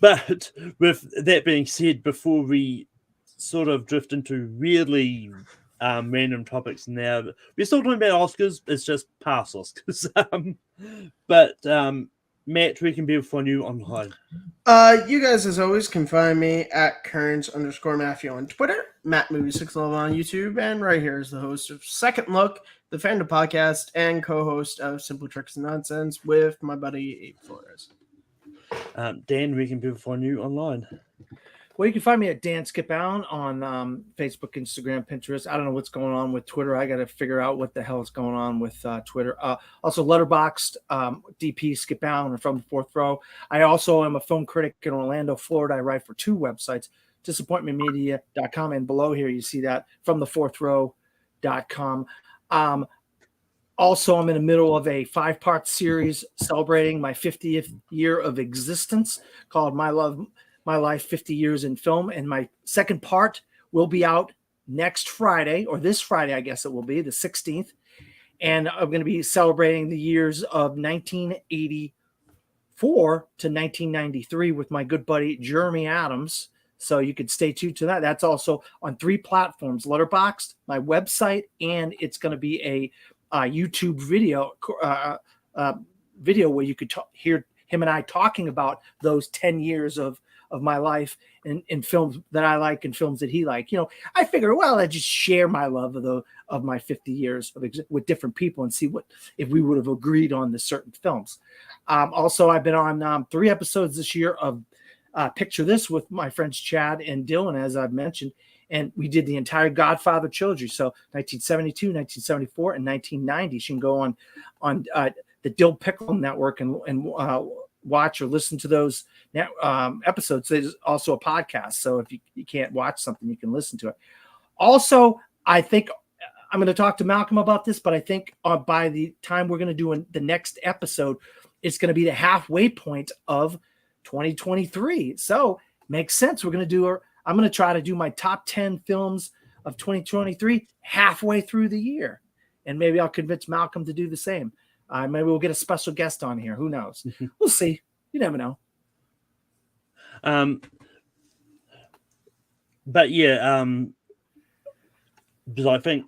But with that being said, before we sort of drift into really random topics now, we're still talking about Oscars. It's just past Oscars. But Matt, we can be find you online. You guys, as always, can find me at Kearns_Matthew on Twitter, MattMovie611 on YouTube, and right here is the host of Second Look, the Fandom Podcast, and co-host of Simple Tricks and Nonsense with my buddy Abe Flores. Dan, we can be find you online. Well, you can find me at Dan Skip Allen on Facebook, Instagram, Pinterest. I don't know what's going on with Twitter. I got to figure out what the hell is going on with Twitter. Also, Letterboxd, DP Skip Allen from the Fourth Row. I also am a film critic in Orlando, Florida. I write for two websites, disappointmentmedia.com, and below here you see that from the fourthrow.com. Also, I'm in the middle of a 5-part series celebrating my 50th year of existence called My Life 50 Years in Film. And my second part will be out next Friday, or this Friday, I guess it will be, the 16th. And I'm going to be celebrating the years of 1984 to 1993 with my good buddy Jeremy Adams. So you could stay tuned to that. That's also on 3 platforms, Letterboxd, my website, and it's going to be a YouTube video where you could hear him and I talking about those 10 years of my life in films that I like and films that he liked. I figure, well, I just share my love of my 50 years with different people and see if we would have agreed on the certain films. Also, I've been on 3 episodes this year of Picture This with my friends Chad and Dylan, as I've mentioned. And we did the entire Godfather trilogy. So 1972, 1974, and 1990. You can go on the Dill Pickle Network and watch or listen to those episodes. There's also a podcast. So if you can't watch something, you can listen to it. Also, I think I'm going to talk to Malcolm about this, but I think by the time we're going to do the next episode, it's going to be the halfway point of 2023. So makes sense. I'm going to try to do my top 10 films of 2023 halfway through the year. And maybe I'll convince Malcolm to do the same. Maybe we'll get a special guest on here. Who knows? We'll see. You never know. But yeah, because I think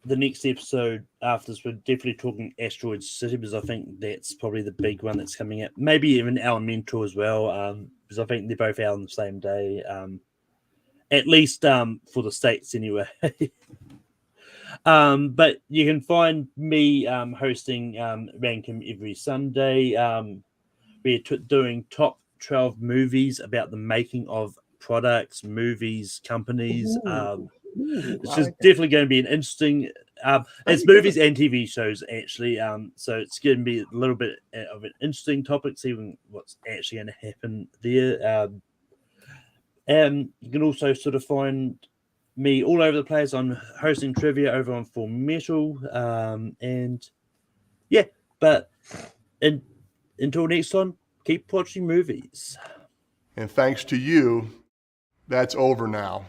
the next episode after this, we're definitely talking Asteroid City, because I think that's probably the big one that's coming out. Maybe even Elemental as well, because I think they're both out on the same day. At least for the States anyway. But you can find me hosting Rankum every Sunday. We're doing top 12 movies about the making of products, movies, companies. It's just definitely going to be an interesting... it's movies and TV shows, actually. So it's going to be a little bit of an interesting topic, seeing what's actually going to happen there. And you can also sort of find me all over the place on hosting trivia over on Full Metal. And yeah, but until next time, keep watching movies. And thanks to you, that's over now.